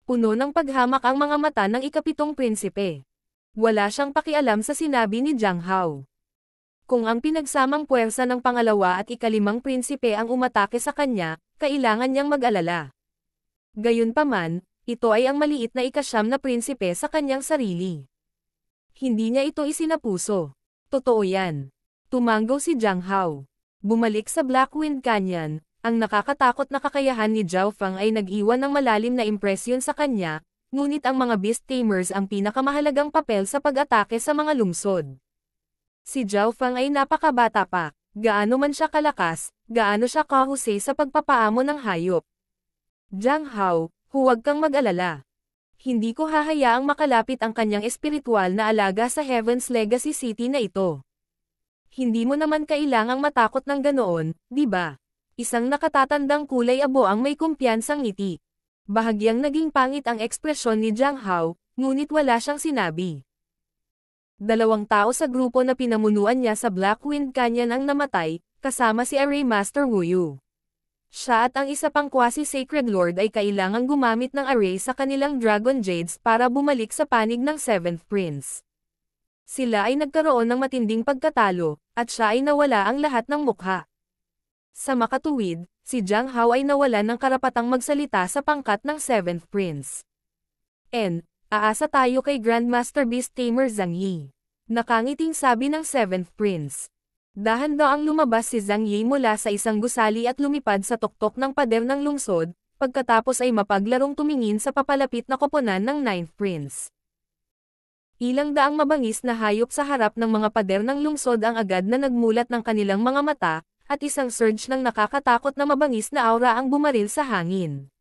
Speaker 1: Puno ng paghamak ang mga mata ng ika-7 prinsipe. Wala siyang pakialam sa sinabi ni Jiang Hao. Kung ang pinagsamang puwersa ng pangalawa at ika-5 prinsipe ang umatake sa kanya, kailangan niyang mag-alala. Gayunpaman, Ito ay ang maliit na ikasyam na prinsipe sa kanyang sarili. Hindi niya ito isinapuso. Totoo yan. Tumanggaw si Jiang Hao. Bumalik sa Blackwind Canyon, ang nakakatakot na kakayahan ni Zhao Fang ay nag-iwan ng malalim na impresyon sa kanya, ngunit ang mga Beast Tamers ang pinakamahalagang papel sa pag-atake sa mga lungsod. Si Zhao Fang ay napakabata pa, gaano man siya kalakas, gaano siya kahusay sa pagpapaamo ng hayop. Jiang Hao, huwag kang mag-alala. Hindi ko hahayaang makalapit ang kanyang espiritual na alaga sa Heaven's Legacy City na ito. Hindi mo naman kailangang matakot ng ganoon, di ba? Isang nakatatandang kulay abo ang may kumpiyansang ngiti. Bahagyang naging pangit ang ekspresyon ni Jiang Hao, ngunit wala siyang sinabi. 2 tao sa grupo na pinamunuan niya sa Blackwind Canyon ang namatay, kasama si Array Master Wu Yu. Siya at ang isa pang quasi-sacred lord ay kailangang gumamit ng array sa kanilang Dragon Jades para bumalik sa panig ng 7th Prince. Sila ay nagkaroon ng matinding pagkatalo, at siya ay nawala ang lahat ng mukha. Sa makatuwid, si Jiang Hao ay nawalan ng karapatang magsalita sa pangkat ng 7th Prince. Aasa tayo kay Grandmaster Beast Tamer Zhang Yi. Nakangiting sabi ng 7th Prince. Dahan-daang lumabas si Zhang Yi mula sa isang gusali at lumipad sa tuktok ng pader ng lungsod, pagkatapos ay mapaglarong tumingin sa papalapit na koponan ng 9th Prince. Ilang daang mabangis na hayop sa harap ng mga pader ng lungsod ang agad na nagmulat ng kanilang mga mata, at isang surge ng nakakatakot na mabangis na aura ang bumaril sa hangin.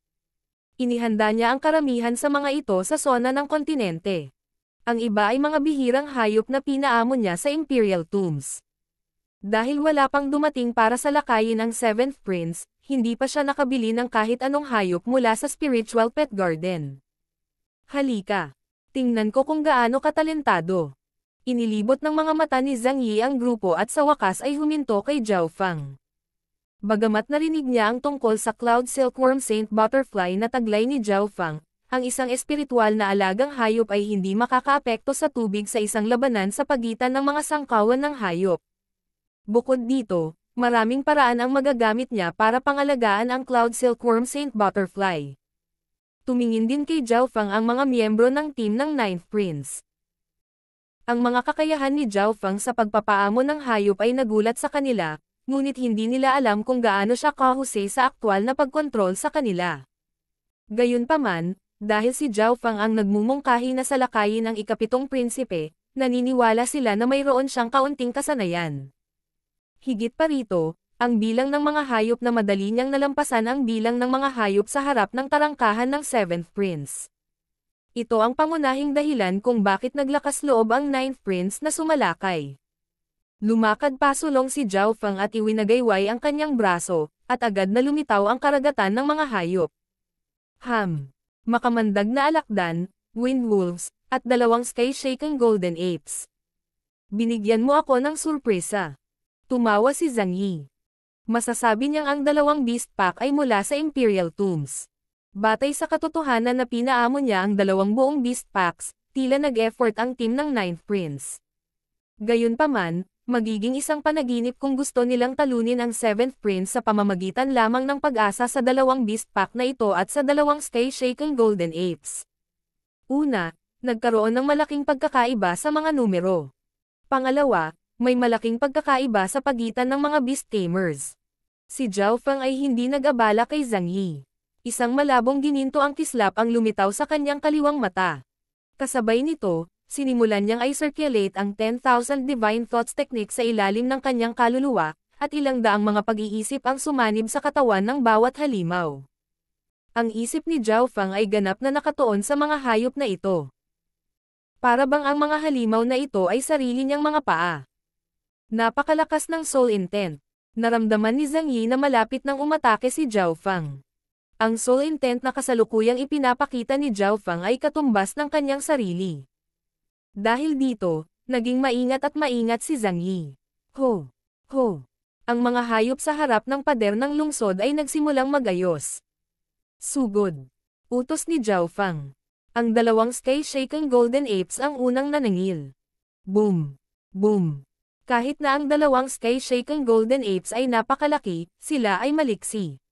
Speaker 1: Inihanda niya ang karamihan sa mga ito sa sona ng kontinente. Ang iba ay mga bihirang hayop na pinaamo niya sa Imperial Tombs. Dahil wala pang dumating para sa lakayin ang 7th Prince, hindi pa siya nakabili ng kahit anong hayop mula sa Spiritual Pet Garden. Halika. Tingnan ko kung gaano katalentado. Inilibot ng mga mata ni Zhang Yi ang grupo at sa wakas ay huminto kay Zhao Fang. Bagamat narinig niya ang tungkol sa Cloud Silkworm Saint Butterfly na taglay ni Zhao Fang, ang isang espiritual na alagang hayop ay hindi makakaapekto sa tubig sa isang labanan sa pagitan ng mga sangkawan ng hayop. Bukod dito, maraming paraan ang magagamit niya para pangalagaan ang Cloud Silkworm Saint Butterfly. Tumingin din kay Zhao Fang ang mga miyembro ng team ng 9th Prince. Ang mga kakayahan ni Zhao Fang sa pagpapaamo ng hayop ay nagulat sa kanila, ngunit hindi nila alam kung gaano siya kahusay sa aktwal na pagkontrol sa kanila. Gayunpaman, dahil si Zhao Fang ang nagmumungkahi na salakayin ang ikapitong prinsipe, naniniwala sila na mayroon siyang kaunting kasanayan. Higit pa rito, ang bilang ng mga hayop na madali niyang nalampasan ang bilang ng mga hayop sa harap ng tarangkahan ng 7th Prince. Ito ang pangunahing dahilan kung bakit naglakas loob ang 9th Prince na sumalakay. Lumakad pasulong si Zhao Fang at iwinagayway ang kanyang braso, at agad na lumitaw ang karagatan ng mga hayop. Makamandag na alakdan, wind wolves, at 2 sky-shaken golden apes. Binigyan mo ako ng surpresa. Tumawa si Zhang Yi. Masasabi niyang ang 2 beast pack ay mula sa Imperial Tombs. Batay sa katotohanan na pinaamo niya ang 2 buong beast packs, tila nag-effort ang team ng 9th Prince. Gayunpaman, magiging isang panaginip kung gusto nilang talunin ang 7th Prince sa pamamagitan lamang ng pag-asa sa 2 beast pack na ito at sa 2 sky-shaken golden apes. Una, nagkaroon ng malaking pagkakaiba sa mga numero. Pangalawa, may malaking pagkakaiba sa pagitan ng mga beast tamers. Si Zhao Fang ay hindi nag-abala kay Zhang Yi. Isang malabong gininto ang kislap ang lumitaw sa kanyang kaliwang mata. Kasabay nito, sinimulan niyang i-circulate ang 10,000 Divine Thoughts technique sa ilalim ng kanyang kaluluwa, at ilang daang mga pag-iisip ang sumanib sa katawan ng bawat halimaw. Ang isip ni Zhao Fang ay ganap na nakatuon sa mga hayop na ito. Para bang ang mga halimaw na ito ay sarili niyang mga paa. Napakalakas ng soul intent. Naramdaman ni Zhang Yi na malapit nang umatake si Zhao Fang. Ang soul intent na kasalukuyang ipinapakita ni Zhao Fang ay katumbas ng kanyang sarili. Dahil dito, naging maingat at maingat si Zhang Yi. Ho! Ang mga hayop sa harap ng pader ng lungsod ay nagsimulang magayos. Sugod. Utos ni Zhao Fang. Ang 2 sky-shaken golden apes ang unang nanangil. Boom! Boom! Kahit na ang 2 sky-shaken golden apes ay napakalaki, sila ay maliksi.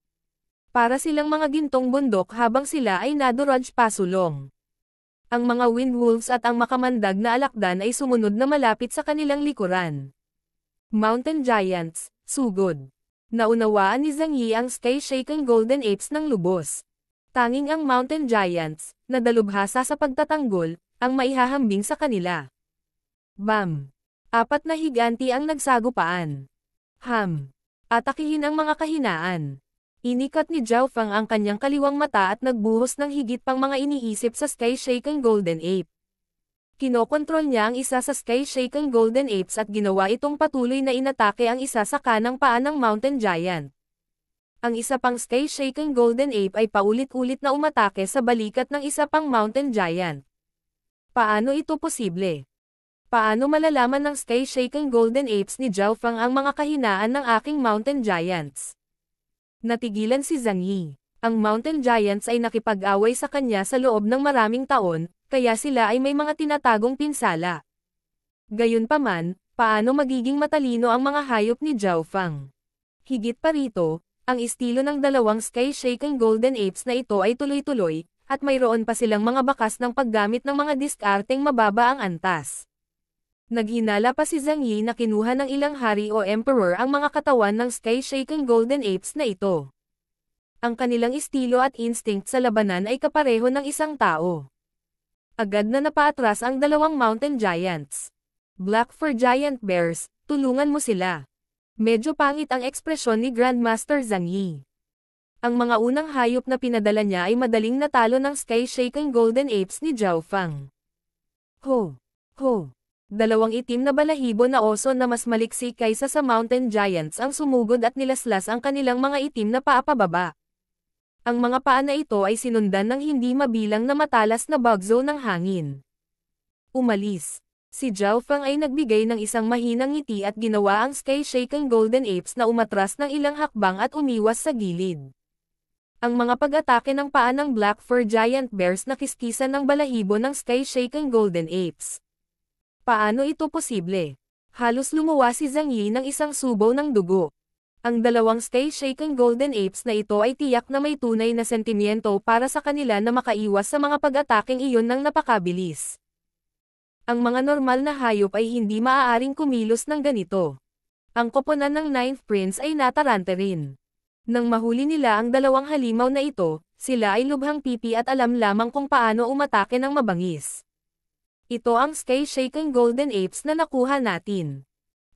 Speaker 1: Para silang mga gintong bundok habang sila ay naduraj pasulong. Ang mga windwolves at ang makamandag na alakdan ay sumunod na malapit sa kanilang likuran. Mountain Giants, sugod. Naunawaan ni Zhang Yi ang sky-shaking golden apes ng lubos. Tanging ang Mountain Giants, na dalubhasa sa pagtatanggol, ang maihahambing sa kanila. Bam! 4 na higanti ang nagsagupaan. Atakihin ang mga kahinaan. Inikat ni Zhao Fang ang kanyang kaliwang mata at nagbuhos ng higit pang mga iniisip sa sky-shaking golden ape. Kinokontrol niya ang isa sa sky-shaking golden apes at ginawa itong patuloy na inatake ang isa sa kanang paa ng Mountain Giant. Ang isa pang sky-shaking golden ape ay paulit-ulit na umatake sa balikat ng isa pang Mountain Giant. Paano ito posible? Paano malalaman ng sky-shaking golden apes ni Zhao Fang ang mga kahinaan ng aking Mountain Giants? Natigilan si Zhang Yi. Ang Mountain Giants ay nakipag-away sa kanya sa loob ng maraming taon, kaya sila ay may mga tinatagong pinsala. Gayunpaman, paano magiging matalino ang mga hayop ni Zhao Fang? Higit pa rito, ang estilo ng dalawang sky-shaking golden apes na ito ay tuloy-tuloy, at mayroon pa silang mga bakas ng paggamit ng mga diskarteng mababa ang antas. Naghinala pa si Zhang Yi na kinuha ng ilang hari o emperor ang mga katawan ng sky-shaking golden apes na ito. Ang kanilang estilo at instinct sa labanan ay kapareho ng isang tao. Agad na napaatras ang dalawang Mountain Giants. Black Fur Giant Bears, tulungan mo sila. Medyo pangit ang ekspresyon ni Grandmaster Zhang Yi. Ang mga unang hayop na pinadala niya ay madaling natalo ng sky-shaking golden apes ni Zhao Fang. Ho! Dalawang itim na balahibo na oso na mas maliksi kaysa sa Mountain Giants ang sumugod at nilaslas ang kanilang mga itim na paa pababa. Ang mga paa na ito ay sinundan ng hindi mabilang na matalas na bagzo ng hangin. Umalis. Si Zhao Fang ay nagbigay ng isang mahinang ngiti at ginawa ang sky-shaking golden apes na umatras ng ilang hakbang at umiwas sa gilid. Ang mga pag-atake ng paa ng Black Fur Giant Bears na kiskisan ng balahibo ng sky-shaking golden apes. Paano ito posible? Halos lumuwa si Zhang Yi ng isang subaw ng dugo. Ang dalawang sky-shaking golden apes na ito ay tiyak na may tunay na sentimiento para sa kanila na makaiwas sa mga pag-ataking iyon ng napakabilis. Ang mga normal na hayop ay hindi maaaring kumilos ng ganito. Ang koponan ng Ninth Prince ay natarante rin. Nang mahuli nila ang dalawang halimaw na ito, sila ay lubhang pipi at alam lamang kung paano umatake ng mabangis. Ito ang sky-shaking golden apes na nakuha natin.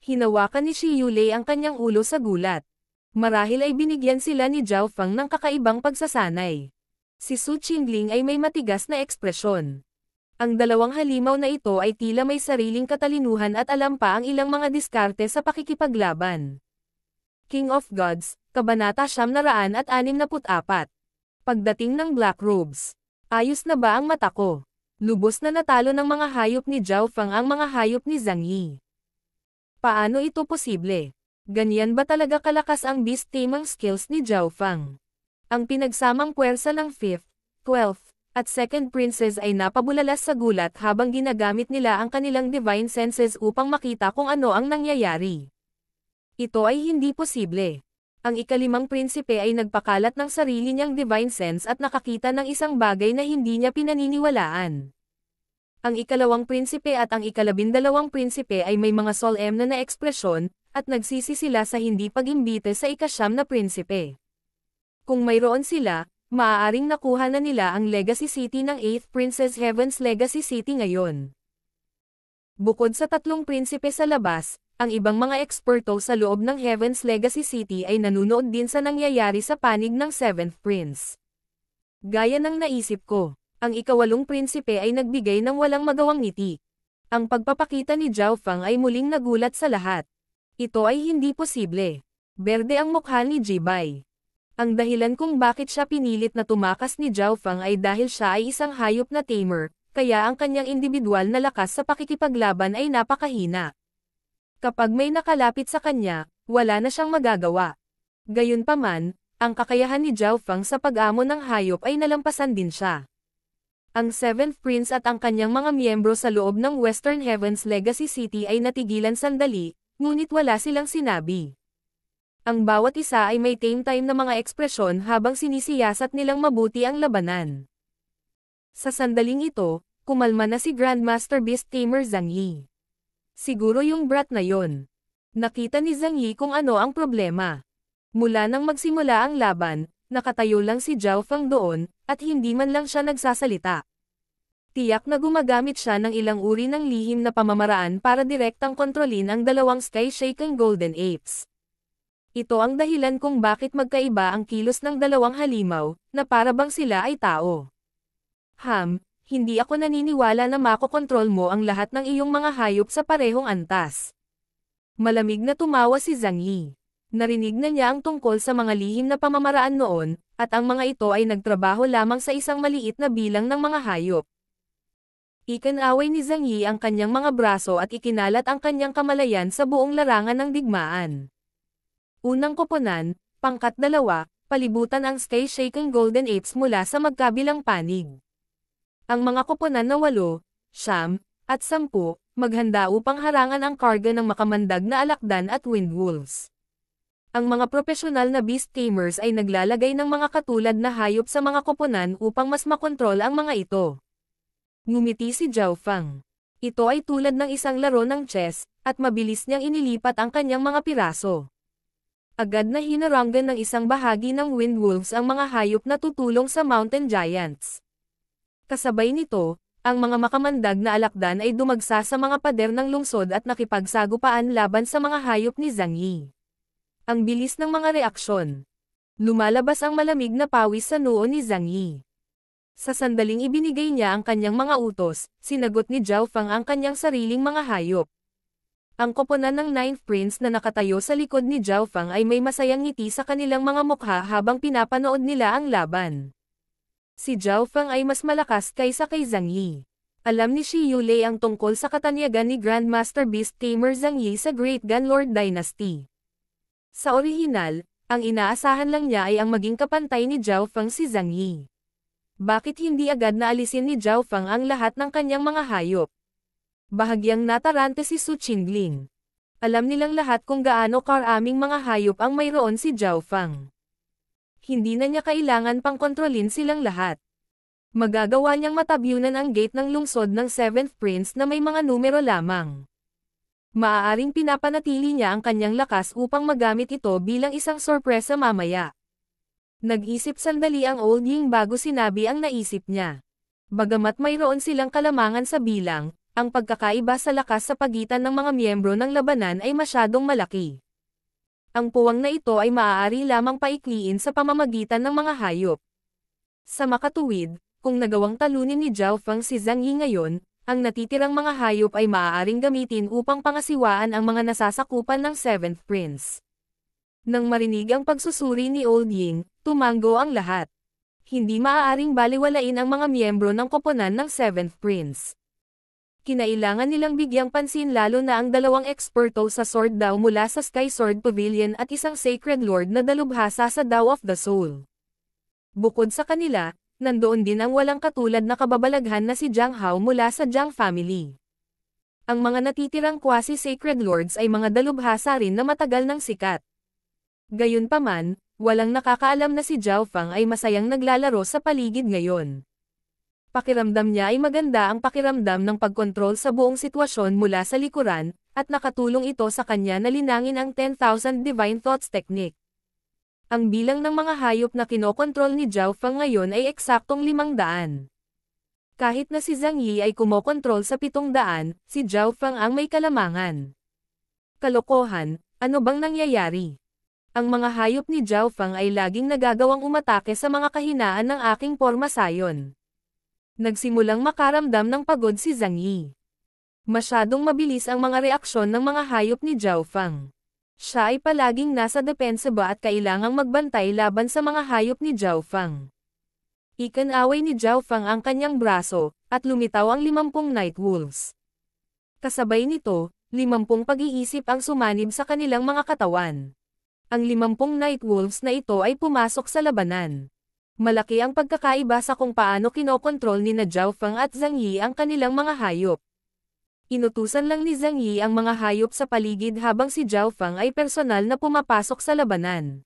Speaker 1: Hinawakan ni Shi Yulei ang kanyang ulo sa gulat. Marahil ay binigyan sila ni Zhao Fang ng kakaibang pagsasanay. Si Su Qingling ay may matigas na ekspresyon. Ang dalawang halimaw na ito ay tila may sariling katalinuhan at alam pa ang ilang mga diskarte sa pakikipaglaban. King of Gods, Kabanata 964. Pagdating ng Black Robes. Ayos na ba ang mata ko? Lubos na natalo ng mga hayop ni Zhao Fang ang mga hayop ni Zhang Yi. Paano ito posible? Ganyan ba talaga kalakas ang beast taming skills ni Zhao Fang? Ang pinagsamang puwersa ng 5th, 12th, at 2nd Princess ay napabulalas sa gulat habang ginagamit nila ang kanilang divine senses upang makita kung ano ang nangyayari. Ito ay hindi posible. Ang ika-5 prinsipe ay nagpakalat ng sarili niyang divine sense at nakakita ng isang bagay na hindi niya pinaniniwalaan. Ang ika-2 prinsipe at ang ika-12 prinsipe ay may mga solemn na ekspresyon, at nagsisi sila sa hindi pag-imbite sa ika-9 na prinsipe. Kung mayroon sila, maaaring nakuha na nila ang legacy city ng 8th Princess Heaven's Legacy City ngayon. Bukod sa 3 prinsipe sa labas, ang ibang mga eksperto sa loob ng Heaven's Legacy City ay nanunood din sa nangyayari sa panig ng 7th Prince. Gaya ng naisip ko, ang ika-8 prinsipe ay nagbigay ng walang magawang ngiti. Ang pagpapakita ni Zhao Fang ay muling nagulat sa lahat. Ito ay hindi posible. Berde ang mukha ni Jibay. Ang dahilan kung bakit siya pinilit na tumakas ni Zhao Fang ay dahil siya ay isang hayop na tamer, kaya ang kanyang individual na lakas sa pakikipaglaban ay napakahina. Kapag may nakalapit sa kanya, wala na siyang magagawa. Gayunpaman, ang kakayahan ni Zhao Fang sa pag-amo ng hayop ay nalampasan din siya. Ang 7th Prince at ang kanyang mga miyembro sa loob ng Western Heaven's Legacy City ay natigilan sandali, ngunit wala silang sinabi. Ang bawat isa ay may tame time na mga ekspresyon habang sinisiyasat nilang mabuti ang labanan. Sa sandaling ito, kumalma na si Grandmaster Beast Tamer Zhang Yi. Siguro yung brat na yon. Nakita ni Zhang Yi kung ano ang problema. Mula nang magsimula ang laban, nakatayo lang si Zhao Feng doon, at hindi man lang siya nagsasalita. Tiyak na gumagamit siya ng ilang uri ng lihim na pamamaraan para direktang kontrolin ang dalawang Sky-Shaken Golden Apes. Ito ang dahilan kung bakit magkaiba ang kilos ng dalawang halimaw, na para bang sila ay tao. Hindi ako naniniwala na makokontrol mo ang lahat ng iyong mga hayop sa parehong antas. Malamig na tumawa si Zhang Yi. Narinig na niya ang tungkol sa mga lihim na pamamaraan noon, at ang mga ito ay nagtrabaho lamang sa isang maliit na bilang ng mga hayop. Ikinaway ni Zhang Yi ang kanyang mga braso at ikinalat ang kanyang kamalayan sa buong larangan ng digmaan. Unang koponan, pangkat 2, palibutan ang Sky-Shaken Golden Apes mula sa magkabilang panig. Ang mga koponan na 8, 9, at 10, maghanda upang harangan ang karga ng makamandag na alakdan at windwolves. Ang mga profesional na beast tamers ay naglalagay ng mga katulad na hayop sa mga koponan upang mas makontrol ang mga ito. Ngumiti si Zhao Feng. Ito ay tulad ng isang laro ng chess, at mabilis niyang inilipat ang kanyang mga piraso. Agad na hinaranggan ng isang bahagi ng windwolves ang mga hayop na tutulong sa mountain giants. Kasabay nito, ang mga makamandag na alakdan ay dumagsa sa mga pader ng lungsod at nakipagsagupaan laban sa mga hayop ni Zhang Yi. Ang bilis ng mga reaksyon. Lumalabas ang malamig na pawis sa noo ni Zhang Yi. Sa sandaling ibinigay niya ang kanyang mga utos, sinagot ni Zhao Feng ang kanyang sariling mga hayop. Ang koponan ng Ninth Prince na nakatayo sa likod ni Zhao Feng ay may masayang ngiti sa kanilang mga mukha habang pinapanood nila ang laban. Si Zhao Feng ay mas malakas kaysa kay Zhang Yi. Alam ni Shi Yulei ang tungkol sa katanyagan ni Grandmaster Beast Tamer Zhang Yi sa Great Gunlord Dynasty. Sa orihinal, ang inaasahan lang niya ay ang maging kapantay ni Zhao Feng si Zhang Yi. Bakit hindi agad na alisin ni Zhao Feng ang lahat ng kanyang mga hayop? Bahagyang natarante si Su Qingling. Alam nilang lahat kung gaano karaming mga hayop ang mayroon si Zhao Feng. Hindi na niya kailangan pang kontrolin silang lahat. Magagawa niyang matabyunan ang gate ng lungsod ng 7th Prince na may mga numero lamang. Maaaring pinapanatili niya ang kanyang lakas upang magamit ito bilang isang sorpresa mamaya. Nag-isip sandali ang Old Ying bago sinabi ang naisip niya. Bagamat mayroon silang kalamangan sa bilang, ang pagkakaiba sa lakas sa pagitan ng mga miyembro ng labanan ay masyadong malaki. Ang puwang na ito ay maaari lamang paikliin sa pamamagitan ng mga hayop. Sa makatuwid, kung nagawang talunin ni Zhao Feng si Zhang Yi ngayon, ang natitirang mga hayop ay maaaring gamitin upang pangasiwaan ang mga nasasakupan ng 7th Prince. Nang marinig ang pagsusuri ni Old Ying, tumanggo ang lahat. Hindi maaaring baliwalain ang mga miyembro ng koponan ng 7th Prince. Kinailangan nilang bigyang pansin lalo na ang dalawang eksperto sa sword daw mula sa Sky Sword Pavilion at isang Sacred Lord na dalubhasa sa Dao of the Soul. Bukod sa kanila, nandoon din ang walang katulad na kababalaghan na si Jiang Hao mula sa Jiang family. Ang mga natitirang quasi-Sacred Lords ay mga dalubhasa rin na matagal ng sikat. Gayunpaman, walang nakakaalam na si Zhao Feng ay masayang naglalaro sa paligid ngayon. Pakiramdam niya ay maganda ang pakiramdam ng pagkontrol sa buong sitwasyon mula sa likuran, at nakatulong ito sa kanya na linangin ang 10,000 Divine Thoughts Technique. Ang bilang ng mga hayop na kinokontrol ni Zhao Feng ngayon ay eksaktong 500. Kahit na si Zhang Yi ay kumokontrol sa 700, si Zhao Feng ang may kalamangan. Kalokohan, ano bang nangyayari? Ang mga hayop ni Zhao Feng ay laging nagagawang umatake sa mga kahinaan ng aking porma sayon. Nagsimulang makaramdam ng pagod si Zhang Yi. Masyadong mabilis ang mga reaksyon ng mga hayop ni Zhao Feng. Siya ay palaging nasa depensa ba at kailangang magbantay laban sa mga hayop ni Zhao Feng. Ikinaway ni Zhao Feng ang kanyang braso, at lumitaw ang 50 Night Wolves. Kasabay nito, 50 pag-iisip ang sumanib sa kanilang mga katawan. Ang 50 Night Wolves na ito ay pumasok sa labanan. Malaki ang pagkakaiba sa kung paano kinokontrol ni Zhao Feng at Zhang Yi ang kanilang mga hayop. Inutusan lang ni Zhang Yi ang mga hayop sa paligid habang si Zhao Fang ay personal na pumapasok sa labanan.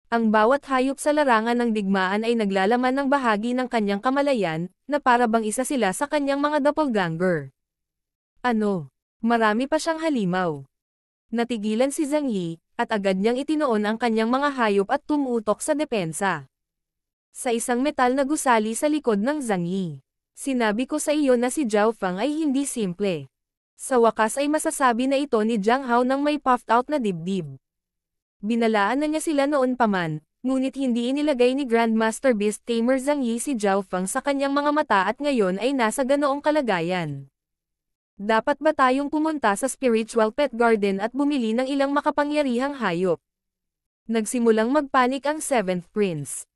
Speaker 1: Ang bawat hayop sa larangan ng digmaan ay naglalaman ng bahagi ng kanyang kamalayan, na para bang isa sila sa kanyang mga doppelganger. Ano? Marami pa siyang halimaw. Natigilan si Zhang Yi, at agad niyang itinoon ang kanyang mga hayop at tumutok sa depensa. Sa isang metal na gusali sa likod ng Zhang Yi. Sinabi ko sa iyo na si Zhao Fang ay hindi simple. Sa wakas ay masasabi na ito ni Jiang Hao nang may puffed out na dibdib. Binalaan na niya sila noon pa man, ngunit hindi inilagay ni Grandmaster Beast Tamer Zhang Yi si Zhao Fang sa kanyang mga mata at ngayon ay nasa ganoong kalagayan. Dapat ba tayong pumunta sa Spiritual Pet Garden at bumili ng ilang makapangyarihang hayop? Nagsimulang magpanik ang 7th Prince.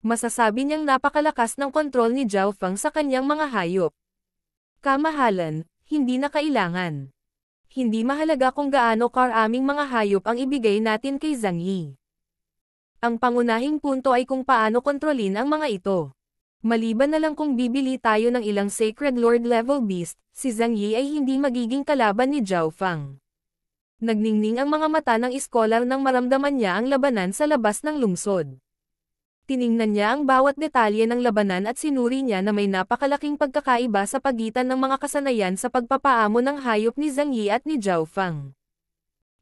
Speaker 1: Masasabi niyang napakalakas ng kontrol ni Zhao Fang sa kanyang mga hayop. Kamahalan, hindi na kailangan. Hindi mahalaga kung gaano karaming mga hayop ang ibigay natin kay Zhang Yi. Ang pangunahing punto ay kung paano kontrolin ang mga ito. Maliban na lang kung bibili tayo ng ilang Sacred Lord level beast, si Zhang Yi ay hindi magiging kalaban ni Zhao Fang. Nagningning ang mga mata ng iskolar nang maramdaman niya ang labanan sa labas ng lungsod. Tiningnan niya ang bawat detalye ng labanan at sinuri niya na may napakalaking pagkakaiba sa pagitan ng mga kasanayan sa pagpapaamo ng hayop ni Zhang Yi at ni Zhao Fang.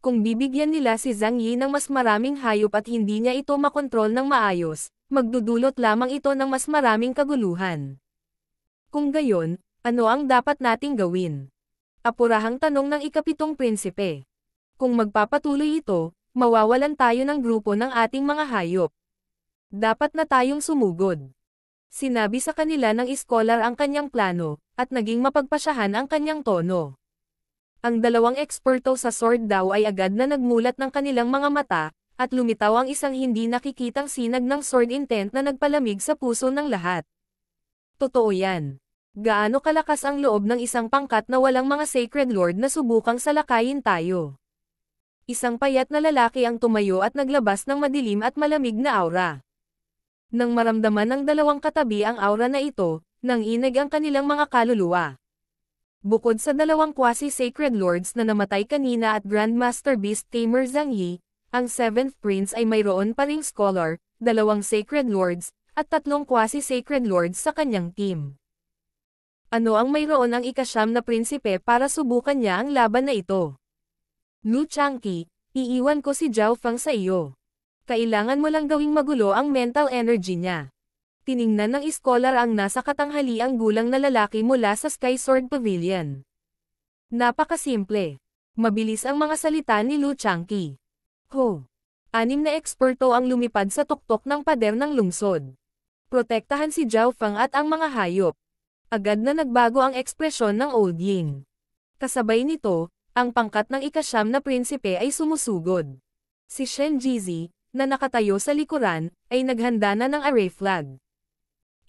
Speaker 1: Kung bibigyan nila si Zhang Yi ng mas maraming hayop at hindi niya ito makontrol ng maayos, magdudulot lamang ito ng mas maraming kaguluhan. Kung gayon, ano ang dapat nating gawin? Apurahang tanong ng ikapitong prinsipe. Kung magpapatuloy ito, mawawalan tayo ng grupo ng ating mga hayop. Dapat na tayong sumugod. Sinabi sa kanila ng iskolar ang kanyang plano, at naging mapagpasyahan ang kanyang tono. Ang dalawang eksperto sa sword daw ay agad na nagmulat ng kanilang mga mata, at lumitaw ang isang hindi nakikitang sinag ng sword intent na nagpalamig sa puso ng lahat. Totoo yan. Gaano kalakas ang loob ng isang pangkat na walang mga sacred lord na subukang salakayin tayo. Isang payat na lalaki ang tumayo at naglabas ng madilim at malamig na aura. Nang maramdaman ng dalawang katabi ang aura na ito, nanginig ang kanilang mga kaluluwa. Bukod sa dalawang quasi-sacred lords na namatay kanina at Grandmaster Beast Tamer Zhang Yi, ang 7th Prince ay mayroon pa ring scholar, dalawang sacred lords, at tatlong quasi-sacred lords sa kanyang team. Ano ang mayroon ang ikasyam na prinsipe para subukan niya ang laban na ito? Lu Changqi, iiwan ko si Zhao Fang sa iyo. Kailangan mo lang gawing magulo ang mental energy niya. Tiningnan ng iskolar ang nasa katanghaliang gulang na lalaki mula sa Sky Sword Pavilion. Napakasimple. Mabilis ang mga salita ni Lu Changqi. Ho! 6 na eksperto ang lumipad sa tuktok ng pader ng lungsod. Protektahan si Zhao Fang at ang mga hayop. Agad na nagbago ang ekspresyon ng Old Ying. Kasabay nito, ang pangkat ng ikasyam na prinsipe ay sumusugod. Si Shen Jizi, na nakatayo sa likuran, ay naghanda na ng array flag.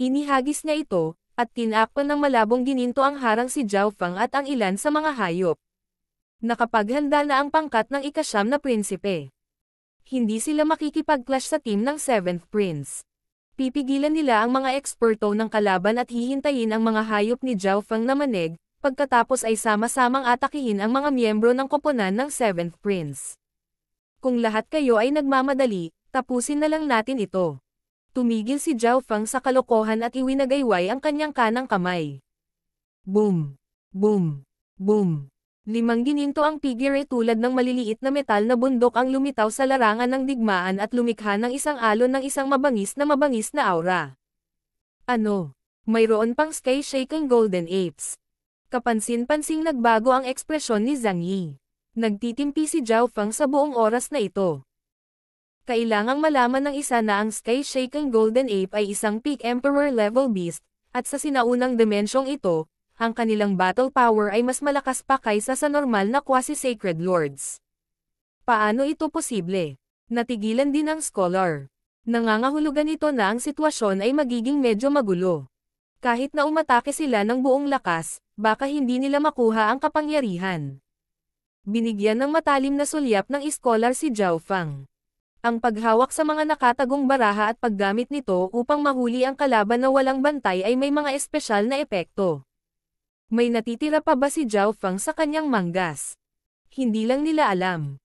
Speaker 1: Inihagis niya ito, at tinakpan ng malabong gininto ang harang si Zhao Fang at ang ilan sa mga hayop. Nakapaghanda na ang pangkat ng ikasyam na prinsipe. Hindi sila makikipag-clash sa team ng 7th Prince. Pipigilan nila ang mga eksperto ng kalaban at hihintayin ang mga hayop ni Zhao Fang na manig, pagkatapos ay sama-samang atakihin ang mga miyembro ng koponan ng 7th Prince. Kung lahat kayo ay nagmamadali, tapusin na lang natin ito. Tumigil si Zhao Fang sa kalokohan at iwinagayway ang kanyang kanang kamay. Boom! Boom! Boom! 5 gininto ang figure tulad ng maliliit na metal na bundok ang lumitaw sa larangan ng digmaan at lumikha ng isang alon ng isang mabangis na aura. Ano? Mayroon pang sky-shaking golden apes. Kapansin-pansing nagbago ang ekspresyon ni Zhang Yi. Nagtitimpi si Zhao Fang sa buong oras na ito. Kailangang malaman ng isa na ang sky-shaking golden ape ay isang peak emperor level beast, at sa sinaunang dimensyong ito, ang kanilang battle power ay mas malakas pa kaysa sa normal na quasi-sacred lords. Paano ito posible? Natigilan din ang scholar. Nangangahulugan ito na ang sitwasyon ay magiging medyo magulo. Kahit na umatake sila ng buong lakas, baka hindi nila makuha ang kapangyarihan. Binigyan ng matalim na sulyap ng iskolar si Zhao Fang. Ang paghawak sa mga nakatagong baraha at paggamit nito upang mahuli ang kalaban na walang bantay ay may mga espesyal na epekto. May natitira pa ba si Zhao Feng sa kanyang manggas? Hindi lang nila alam.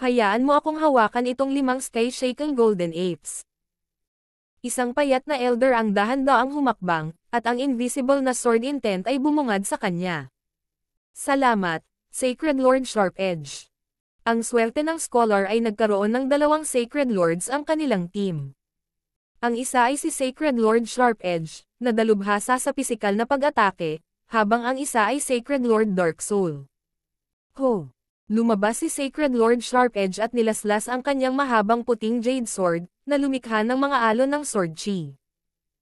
Speaker 1: Hayaan mo akong hawakan itong 5 sky-shaken golden apes. Isang payat na elder ang dahan-daang humakbang, at ang invisible na sword intent ay bumungad sa kanya. Salamat, Sacred Lord Sharp Edge. Ang swerte ng scholar ay nagkaroon ng 2 Sacred Lords ang kanilang team. Ang isa ay si Sacred Lord Sharp Edge, na dalubhasa sa pisikal na pag-atake, habang ang isa ay Sacred Lord Dark Soul. Lumabas si Sacred Lord Sharp Edge at nilaslas ang kanyang mahabang puting jade sword, na lumikha ng mga alon ng sword chi.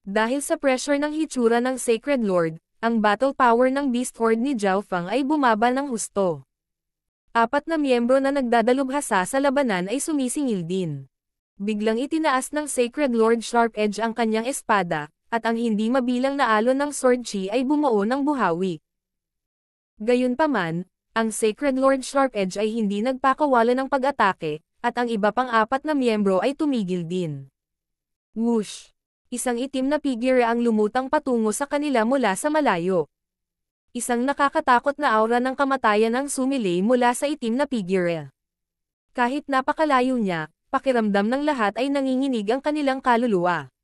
Speaker 1: Dahil sa pressure ng hitsura ng Sacred Lord, ang battle power ng Beast Horde ni Zhao Feng ay bumaba ng husto. 4 na miyembro na nagdadalubhasa sa labanan ay sumisingil din. Biglang itinaas ng Sacred Lord Sharp Edge ang kanyang espada, at ang hindi mabilang na alon ng sword chi ay bumuo ng buhawi. Gayunpaman, ang Sacred Lord Sharp Edge ay hindi nagpakawala ng pag-atake, at ang iba pang 4 na miyembro ay tumigil din. Whoosh! Isang itim na figure ang lumutang patungo sa kanila mula sa malayo. Isang nakakatakot na aura ng kamatayan ang sumilay mula sa itim na figure. Kahit napakalayo niya, pakiramdam ng lahat ay nanginginig ang kanilang kaluluwa.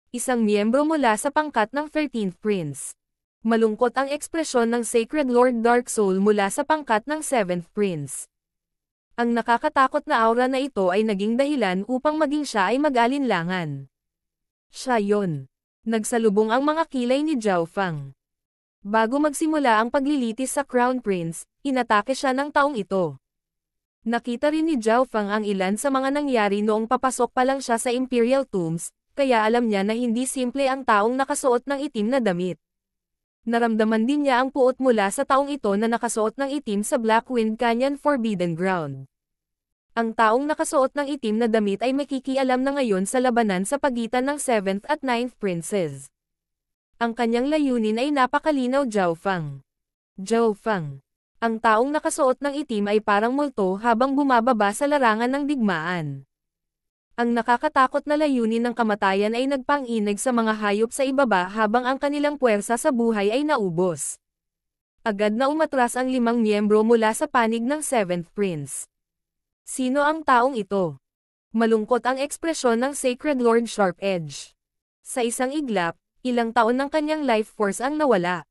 Speaker 1: Isang miyembro mula sa pangkat ng 13th Prince. Malungkot ang ekspresyon ng Sacred Lord Dark Soul mula sa pangkat ng 7th Prince. Ang nakakatakot na aura na ito ay naging dahilan upang maging siya ay mag-alinlangan. Siya yon. Nagsalubong ang mga kilay ni Zhao Feng. Bago magsimula ang paglilitis sa Crown Prince, inatake siya ng taong ito. Nakita rin ni Zhao Feng ang ilan sa mga nangyari noong papasok pa lang siya sa Imperial Tombs, kaya alam niya na hindi simple ang taong nakasuot ng itim na damit. Naramdaman din niya ang puot mula sa taong ito na nakasuot ng itim sa Blackwind Canyon Forbidden Ground. Ang taong nakasuot ng itim na damit ay makikialam na ngayon sa labanan sa pagitan ng 7th at 9th Princes. Ang kanyang layunin ay napakalinaw. Zhao Feng. Ang taong nakasuot ng itim ay parang multo habang bumababa sa larangan ng digmaan. Ang nakakatakot na layunin ng kamatayan ay nagpang-inig sa mga hayop sa ibaba habang ang kanilang puwersa sa buhay ay naubos. Agad na umatras ang 5 miyembro mula sa panig ng 7th Prince. Sino ang taong ito? Malungkot ang ekspresyon ng Sacred Lord Sharp Edge. Sa isang iglap, ilang taon ng kanyang life force ang nawala.